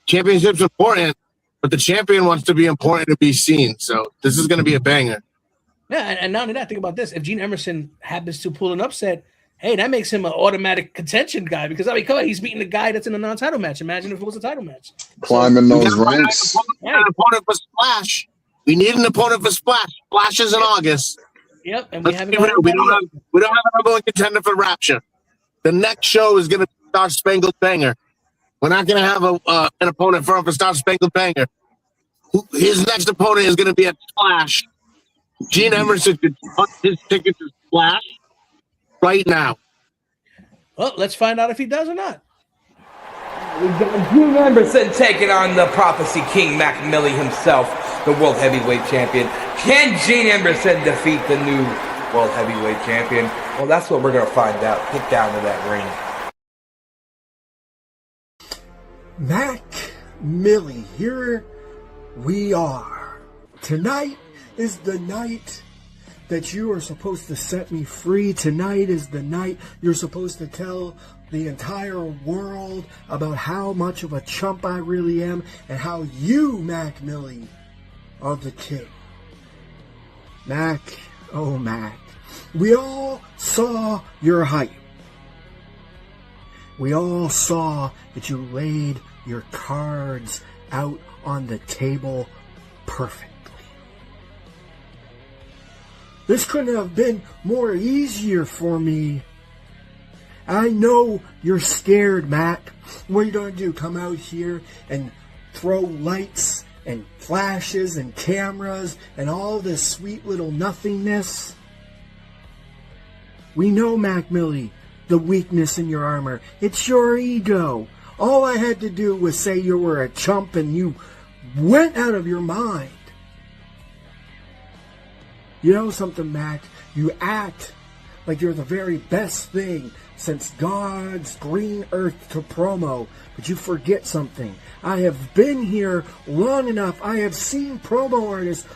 championship's important, but the champion wants to be important to be seen. So this is going to be a banger. Yeah, and not only that, think about this. If Gene Emerson happens to pull an upset, hey, that makes him an automatic contention guy because, I mean, come on, he's beating the guy that's in a non-title match. Imagine if it was a title match. Climbing those ranks. We need an opponent for Splash. We need an opponent for Splash. Splash is in August. Yep, and we haven't. We don't have a number one contender for Rapture. The next show is going to be Star Spangled Banger. We're not going to have an opponent for him for Star Spangled Banger. His next opponent is going to be at Splash. Gene Emerson could put his ticket to Splash right now. Well, let's find out if he does or not. We've got Gene Emerson taking on the Prophecy King, Mac Milley himself, the World Heavyweight Champion. Can Gene Emerson defeat the new World Heavyweight Champion? Well, that's what we're going to find out. Get down to that ring. Mac Milley, here we are. Tonight is the night that you are supposed to set me free. Tonight is the night you're supposed to tell the entire world about how much of a chump I really am and how you, Mac Milley, are the king. Mac, oh Mac, we all saw your hype. We all saw that you laid your cards out on the table perfectly. This couldn't have been more easier for me. I know you're scared, Mac. What are you going to do? Come out here and throw lights and flashes and cameras and all this sweet little nothingness? We know, Mac Milley, the weakness in your armor. It's your ego. All I had to do was say you were a chump and you went out of your mind. You know something, Mac? You act like you're the very best thing since God's green earth to promo, but you forget something. I have been here long enough. I have seen promo artists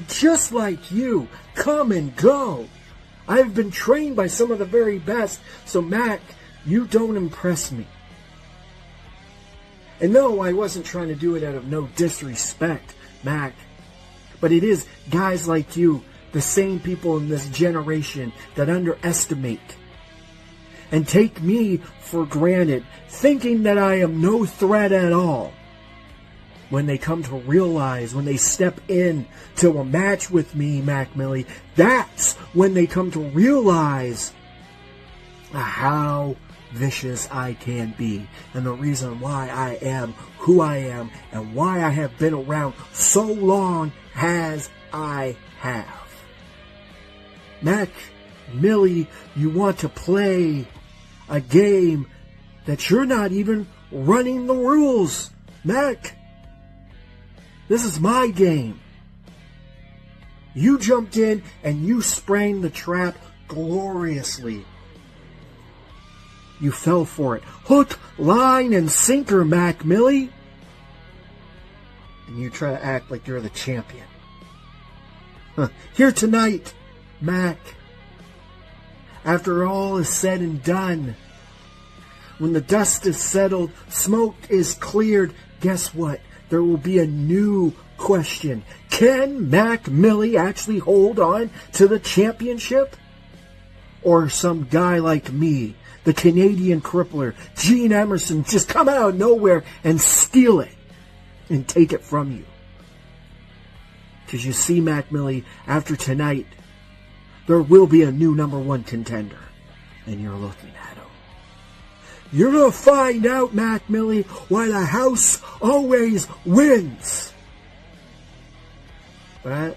just like you come and go. I have been trained by some of the very best, so Mac, you don't impress me. And no, I wasn't trying to do it out of no disrespect, Mac, but it is guys like you, the same people in this generation that underestimate and take me for granted, thinking that I am no threat at all. When they come to realize, when they step in to a match with me, Mac Milley, that's when they come to realize how vicious I can be, and the reason why I am who I am, and why I have been around so long as I have. Mac Milley, you want to play a game that you're not even running the rules, Mac. This is my game. You jumped in and you sprang the trap gloriously. You fell for it. Hook, line, and sinker, Mac Millie. And you try to act like you're the champion. Here tonight, Mac. After all is said and done, when the dust is settled, smoke is cleared, guess what? There will be a new question. Can Mac Millie actually hold on to the championship? Or some guy like me, the Canadian crippler, Gene Emerson, just come out of nowhere and steal it and take it from you? Because you see, Mac Millie, after tonight, there will be a new number one contender. And you're looking at him. You're going to find out, Mac Millie, why the house always wins. But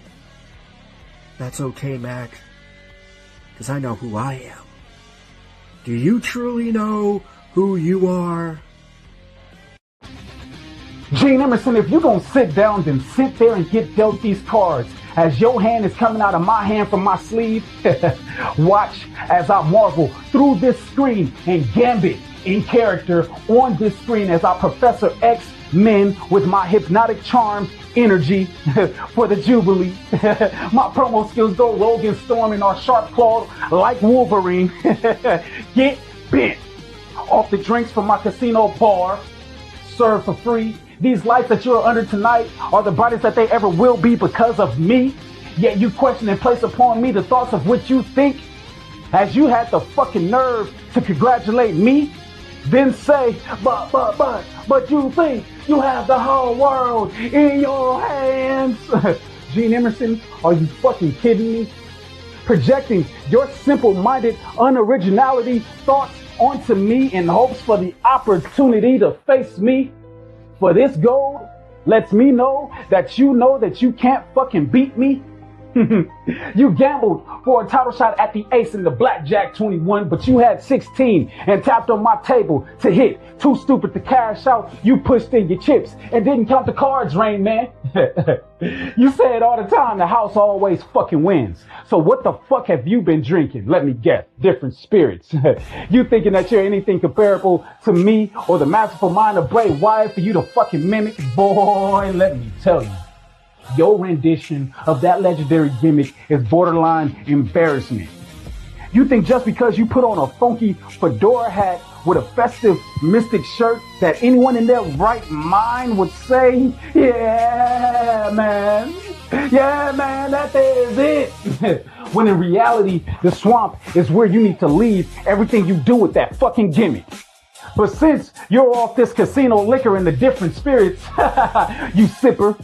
that's okay, Mac. Because I know who I am. Do you truly know who you are? Gene Emerson, if you're going to sit down, then sit there and get dealt these cards. As your hand is coming out of my hand from my sleeve, watch as I marvel through this screen and gambit in character on this screen as I Professor X-Men with my hypnotic charm energy for the Jubilee. My promo skills go rogue and storm in our sharp claw like Wolverine. Get bent off the drinks from my casino bar, served for free. These lights that you're under tonight are the brightest that they ever will be because of me. Yet you question and place upon me the thoughts of what you think. As you had the fucking nerve to congratulate me, then say, but you think you have the whole world in your hands. Gene Emerson, are you fucking kidding me? Projecting your simple-minded unoriginality thoughts onto me in hopes for the opportunity to face me for this gold lets me know that you can't fucking beat me. You gambled for a title shot at the ace in the blackjack 21, but you had 16 and tapped on my table to hit. Too stupid to cash out. You pushed in your chips and didn't count the cards, Rain Man. You say it all the time, the house always fucking wins. So what the fuck have you been drinking? Let me guess. Different spirits. You thinking that you're anything comparable to me or the masterful mind of Bray Wyatt for you to fucking mimic? Boy, let me tell you. Your rendition of that legendary gimmick is borderline embarrassment. You think just because you put on a funky fedora hat with a festive mystic shirt that anyone in their right mind would say, yeah, man, that is it. When in reality, the swamp is where you need to leave everything you do with that fucking gimmick. But since you're off this casino liquor in the different spirits, you sipper,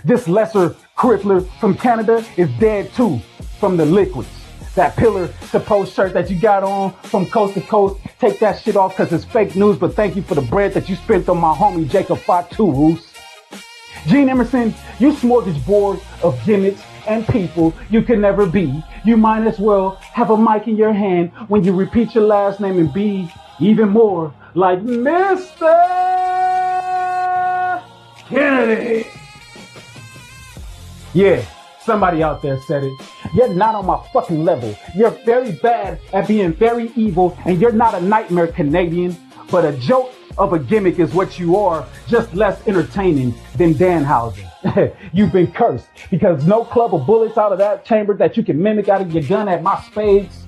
this lesser crippler from Canada is dead too from the liquids. That pillar to post shirt that you got on from coast to coast, take that shit off because it's fake news, but thank you for the bread that you spent on my homie Jacob Fatu, Roos. Gene Emerson, you smorgasbord of gimmicks and people you can never be. You might as well have a mic in your hand when you repeat your last name and be even more like Mr. Kennedy. Yeah, somebody out there said it. You're not on my fucking level. You're very bad at being very evil, and you're not a nightmare Canadian, but a joke of a gimmick is what you are, just less entertaining than Danhausen. You've been cursed because no club of bullets out of that chamber that you can mimic out of your gun at my spades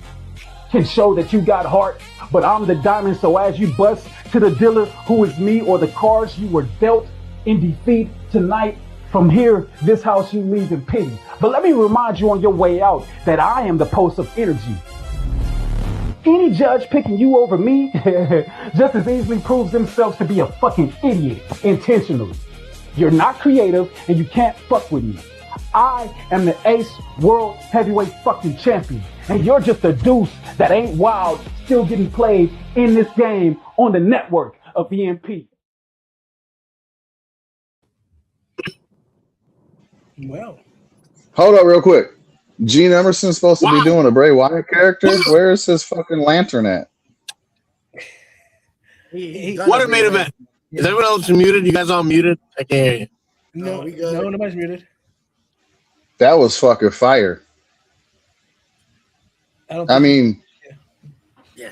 can show that you got heart, but I'm the diamond, so as you bust to the dealer who is me or the cards you were dealt in defeat tonight, from here, this house you leave in pity. But let me remind you on your way out that I am the post of energy. Any judge picking you over me just as easily proves themselves to be a fucking idiot intentionally. You're not creative and you can't fuck with me. I am the Ace World Heavyweight fucking champion, and you're just a deuce that ain't wild, still getting played in this game on the network of EMP. Well, hold up real quick. Gene Emerson's supposed to be doing a Bray Wyatt character. Where is his fucking lantern at? What a main event. Is everyone else muted? You guys all muted? I can't hear you. No, nobody's muted. That was fucking fire. I mean, yeah.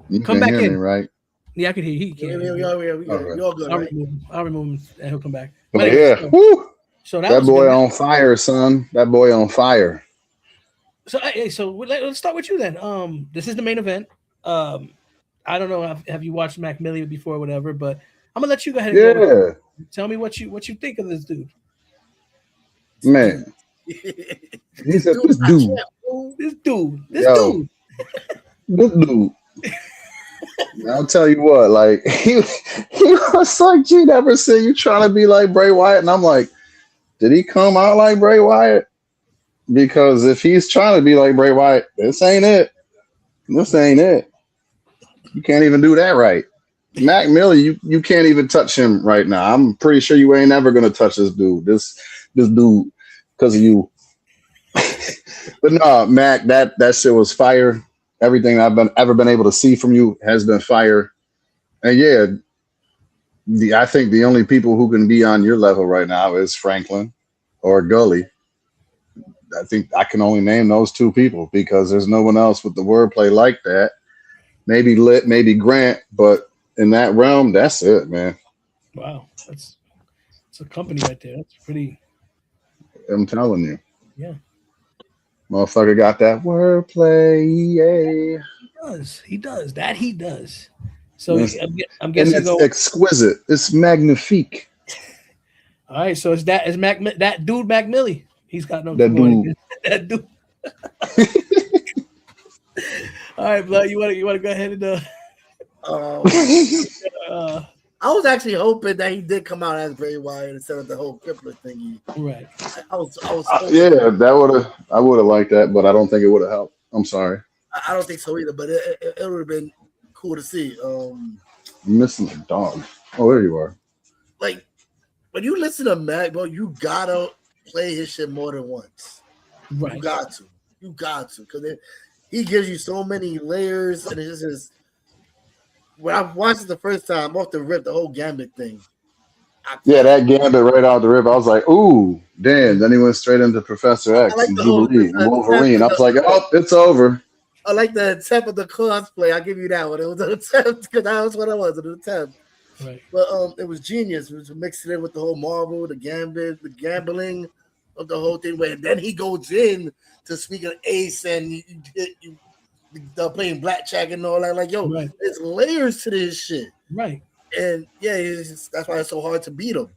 You Come can back hear me, in. right? Yeah, I can hear you. He can't. We all good, I'll right? remove him and he'll come back. But But anyways, yeah, woo, so that that was a boy good on fire, son. That boy on fire. So, hey, so let's start with you then. This is the main event. I don't know have you watched Mac Millie before or whatever, but I'm gonna let you go ahead and Yeah, go. Tell me what you think of this dude. man. He said, "This dude, This dude, yo, this dude." I'll tell you what, like he was like, "G never said you trying to be like Bray Wyatt," and I'm like, "Did he come out like Bray Wyatt?" Because if he's trying to be like Bray Wyatt, this ain't it. This ain't it. You can't even do that right. Mac Millie, you can't even touch him right now. I'm pretty sure you ain't ever gonna touch this dude. This dude, because of you. But no, Mac, that shit was fire. Everything I've ever been able to see from you has been fire. And yeah, I think the only people who can be on your level right now is Franklin or Gully. I think I can only name those two people because there's no one else with the wordplay like that. Maybe Lit, maybe Grant, but in that realm, that's it, man. Wow, it's a company right there. That's pretty. I'm telling you. Yeah. Motherfucker got that wordplay, yeah. He does. That he does. So Yes. I'm guessing and it's exquisite. It's magnifique. All right, so it's that dude Mac Millie. He's got no that dude. That dude. All right, Blood. You want to go ahead and I was actually hoping that he did come out as Bray Wyatt instead of the whole Crippler thingy. Right. I was Yeah, I would have liked that, but I don't think it would have helped. I'm sorry. I don't think so either, but it would have been cool to see. I'm missing a dog. Oh, there you are. Like when you listen to Mac, bro, you gotta play his shit more than once. Right. You got to, because he gives you so many layers, and it's just when I watched it the first time off the rip, the whole Gambit thing. Yeah, that Gambit right out the rip. I was like, ooh, damn. Then he went straight into Professor X like and the whole Jubilee and Wolverine. I was like, oh, it's over. I like the attempt of the cosplay. I'll give you that one. It was an attempt because that was what it was, an attempt. Right. But it was genius. It was mixing it with the whole Marvel, the Gambit, the gambling of the whole thing. And then he goes in to speak of Ace and you playing blackjack and all that. Like, yo, there's layers to this shit. Right. And yeah, that's why it's so hard to beat him.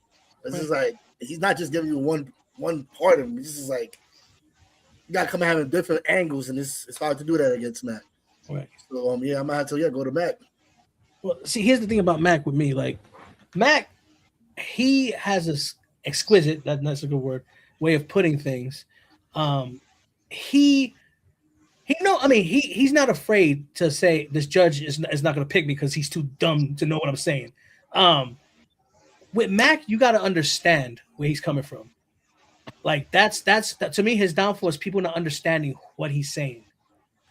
It's just like he's not just giving you one part of him. It's just like you gotta come at him different angles, and it's hard to do that against Mac. Right. So yeah, I might have to go to Mac. Well, see, here's the thing about Mac with me. Like Mac, he has this exquisite, that's a good word, way of putting things. He's not afraid to say this judge is not going to pick me because he's too dumb to know what I'm saying. With Mac, you got to understand where he's coming from. Like that's to me, his downfall is people not understanding what he's saying.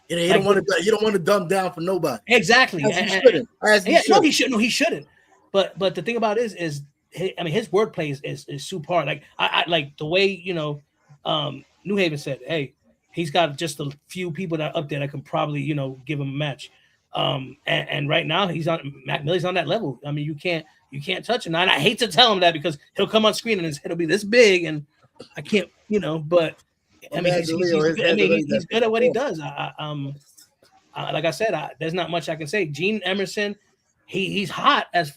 You don't want to dumb down for nobody. Exactly. As he shouldn't. No, he shouldn't. But the thing about it is his wordplay is super hard. Like I like the way New Haven said, hey, he's got just a few people that are up there that can probably give him a match. And right now Mac Millie's on that level. I mean, you can't touch him. And I hate to tell him that because he'll come on screen and his head will be this big, and I can't, but I mean, he's good at what he does. Like I said, there's not much I can say. Gene Emerson, he's hot as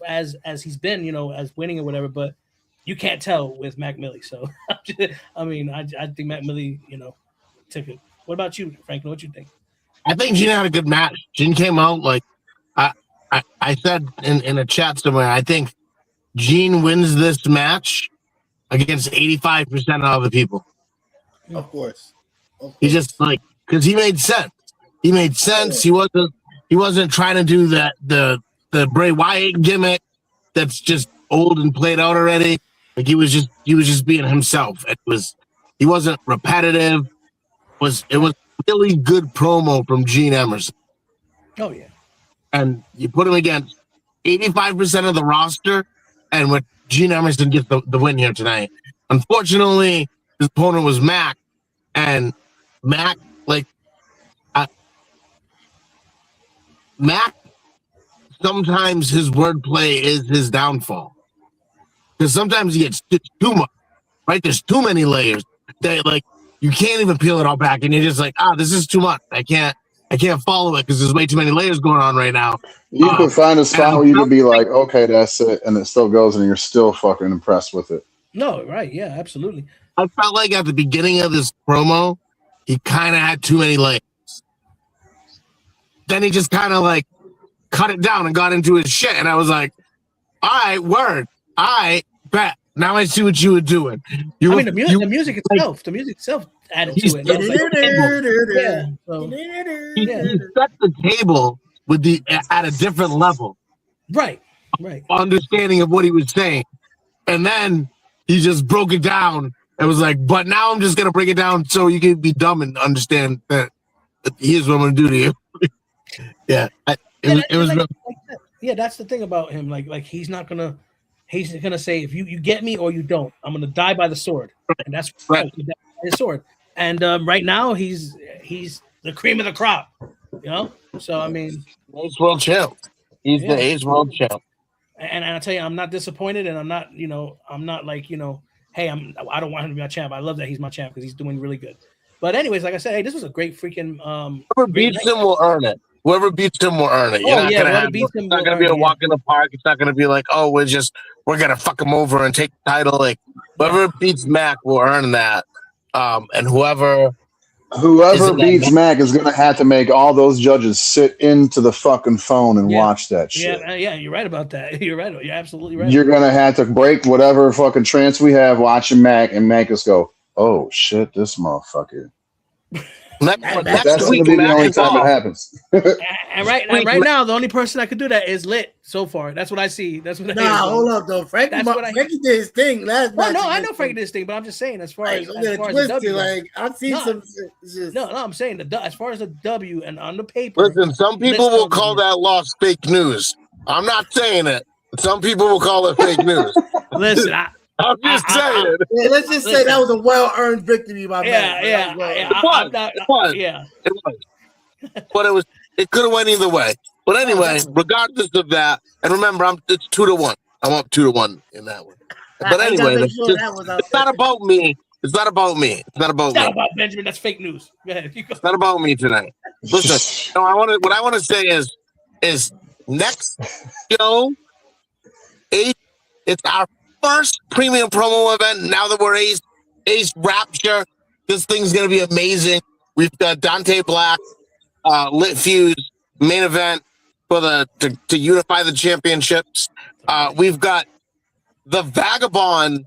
he's been, as winning or whatever, but you can't tell with Mac Millie. So I think Mac Millie, took it. What about you, Franklin? What you think? I think Gene had a good match. Gene came out like I said in a chat somewhere. I think Gene wins this match against 85% of other people. Of course. He just because he made sense. He made sense. He wasn't trying to do that the Bray Wyatt gimmick that's just old and played out already. Like he was just being himself. He wasn't repetitive. It was really good promo from Gene Emerson. Oh yeah. And you put him against 85% of the roster, and with Gene Emerson gets the win here tonight. Unfortunately, his opponent was Mac, And Mac, like, Mac, sometimes his wordplay is his downfall. Because sometimes he gets too much, right? There's too many layers that, like, you can't even peel it all back, and you're just like, this is too much. I can't follow it because there's way too many layers going on right now. You could find a spot where you could be like, okay, that's it, and it still goes, and you're still fucking impressed with it. No, right? Yeah, absolutely. I felt like at the beginning of this promo, he kind of had too many layers. Then he just kind of like cut it down and got into his shit, and I was like, all right, word, all right, bet. Now I see what you were doing. The music itself added to it. He set the table with at a different level. Right. Understanding of what he was saying. And then he just broke it down and was like, but now I'm just going to break it down so you can be dumb and understand that here's what I'm going to do to you. Yeah. It was yeah, that's the thing about him. Like he's gonna say if you get me or you don't, I'm gonna die by the sword. And that's right. His sword. And right now he's the cream of the crop. You know? So I mean, Ace World Champ. He's the Ace World Champ. And I tell you, I'm not disappointed, and I'm not like, hey, I don't want him to be my champ. I love that he's my champ because he's doing really good. But anyways, like I said, hey, this was a great freaking whoever beats him will earn it. Whoever beats him will earn it. It's not gonna be a walk in the park. It's not gonna be like, oh, we're gonna fuck him over and take the title. Like whoever beats Mac will earn that. And whoever beats Mac is gonna have to make all those judges sit into the fucking phone and watch that shit. Yeah, you're right about that. You're right. You're absolutely right. You're gonna have to break whatever fucking trance we have watching Mac and make us go, oh shit, this motherfucker. That's gonna be the only time it happens. And right now, the only person that could do that is Lit so far. That's what I see. That's what. Hold up though. Frankie did his thing last match. No, I know Frankie did his thing, but I'm just saying as far as the W. Like I've seen some. No, I'm saying as far as the W and on the paper. Listen, some people will call that loss fake news. I'm not saying it. Some people will call it fake news. Listen, I'm just saying. Let's just say that was a well-earned victory by man. It was. But it could have went either way. But anyway, regardless of that, and remember, it's 2-1. I'm up 2-1 in that one. But anyway, it's not about me. It's not about me. It's not about Benjamin. That's fake news. Go ahead. It's not about me tonight. Listen, what I want to say is next show, it's our first premium promo event. Now that we're Ace Rapture, this thing's gonna be amazing. We've got Dante Black, Lit Fuse main event for to unify the championships. We've got the Vagabond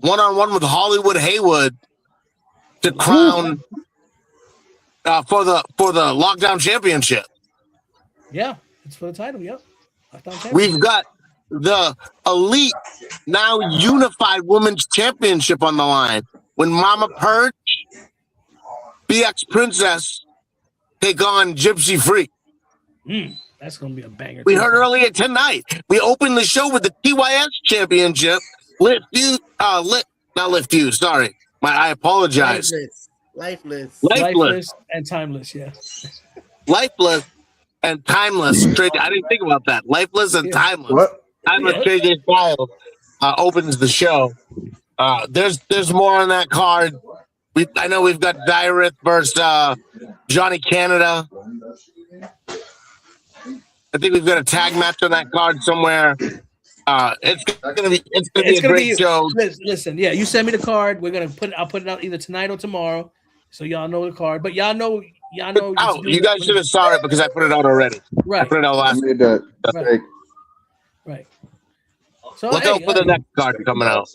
1-on-1 with Hollywood Haywood to crown for the Lockdown Championship. Yeah, it's for the title. Yep. We've got the Elite now unified women's championship on the line when Mama Purge, BX Princess take on Gypsy Freak. That's gonna be a banger. We heard earlier tonight. We opened the show with the TYS championship. Not Lit Fuse. Sorry, I apologize. Lifeless and timeless. Yeah. Lifeless and timeless. I didn't think about that. Lifeless and timeless. What? Timeless JJ Styles opens the show. There's more on that card. I know we've got Dyrith versus Johnny Canada. I think we've got a tag match on that card somewhere. It's gonna be a great show. Listen, yeah, you send me the card. I'll put it out either tonight or tomorrow, so y'all know the card. But y'all know. You guys should have saw it because I put it out already. Right. I put it out last week. Right. So look out for the next card coming out.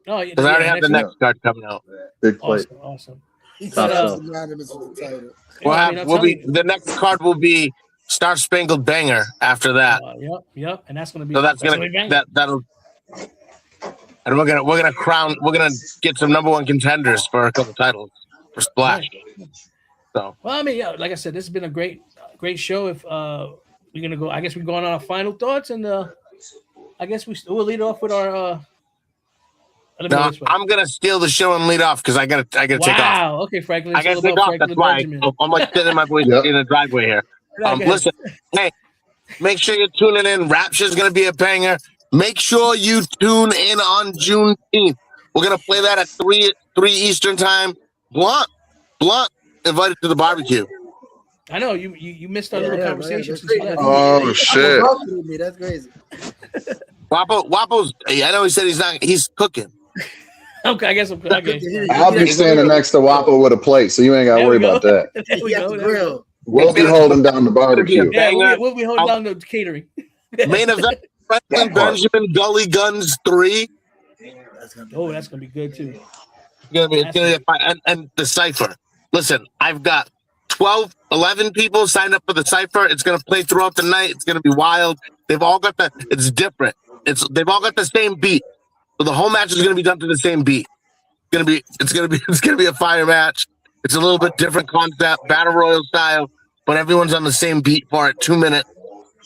Oh, yeah, because I already have the next card coming out. Big plate. Awesome. The next card will be Star Spangled Banger after that. Yep, and that's gonna be. So that'll. And we're gonna get some number one contenders for a couple titles for Splash. So. Well, I mean, yeah, like I said, this has been a great show. If we're gonna go, I guess we're going on our final thoughts, and I guess we'll lead off with our Let me go this way. I'm gonna steal the show and lead off because I gotta take off. Wow. Okay, Franklin. I It's all gotta take about off. That's Franklin why Benjamin. I'm like sitting in my voice in the driveway here. Okay. Listen, hey, make sure you're tuning in. Rapture's gonna be a banger. Make sure you tune in on Juneteenth. We're gonna play that at 3 Eastern time. Blunt, invited to the barbecue. I know you missed our little conversation that's since you crazy. left. Oh, shit. That's crazy. Wapo's. I know he said he's cooking. Okay, I guess I'm okay. I'll be standing next to Wapo with a plate, so you ain't got to worry about that. There we go. There we go. We'll be holding down the barbecue. Yeah, we'll be holding down the catering. Main event: Franklin Benjamin Gully Guns 3. Oh, that's gonna be good too. It's gonna be fun. And the cipher. Listen, I've got 11 people signed up for the cipher. It's gonna play throughout the night. It's gonna be wild. They've all got it's different. They've all got the same beat. So the whole match is gonna be done to the same beat. It's gonna be a fire match. It's a little bit different concept, battle royal style, but everyone's on the same beat for it. 2 minutes.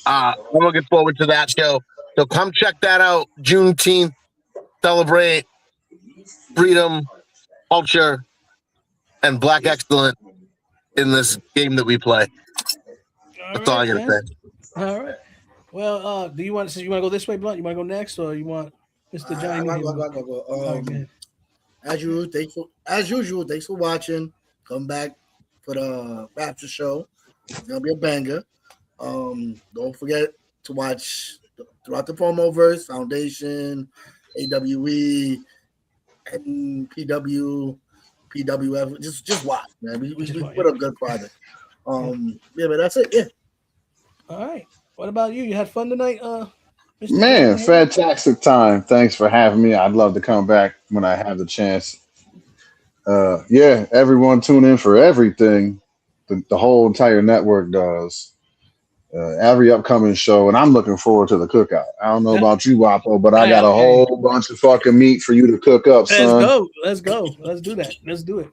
I'm looking forward to that show. So come check that out. Juneteenth, celebrate freedom, culture, and Black excellence in this game that we play. That's all I gotta say. All right. Well, do you want to go this way, Blunt? You want to go next, or you want Mr. Johnny? I'll go. As usual, thanks for watching. Come back for the Rapture show. It's gonna be a banger. Don't forget to watch throughout the Promoverse, Foundation, AWE, and PWF. Just watch, man. We put up good product. But that's it. Yeah. All right. What about you? You had fun tonight, Mr. Man, Johnny? fantastic time. Thanks for having me. I'd love to come back when I have the chance. Yeah, everyone tune in for everything. The whole entire network does. Every upcoming show, and I'm looking forward to the cookout. I don't know about you, Wapo, but I got a whole bunch of fucking meat for you to cook up, son. Let's go. Let's do that. Let's do it.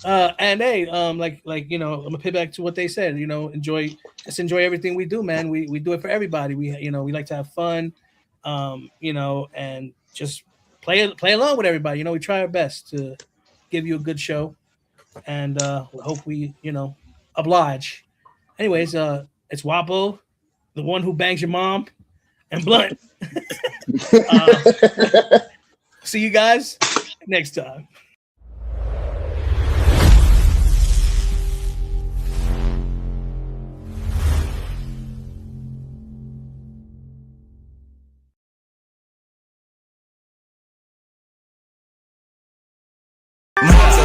And hey, like I'm gonna pay back to what they said. Enjoy everything we do, man. We do it for everybody. We like to have fun, and just play along with everybody. We try our best to give you a good show, and hope we oblige. Anyways, it's Wapo, the one who bangs your mom, and Blunt. See you guys next time. Monster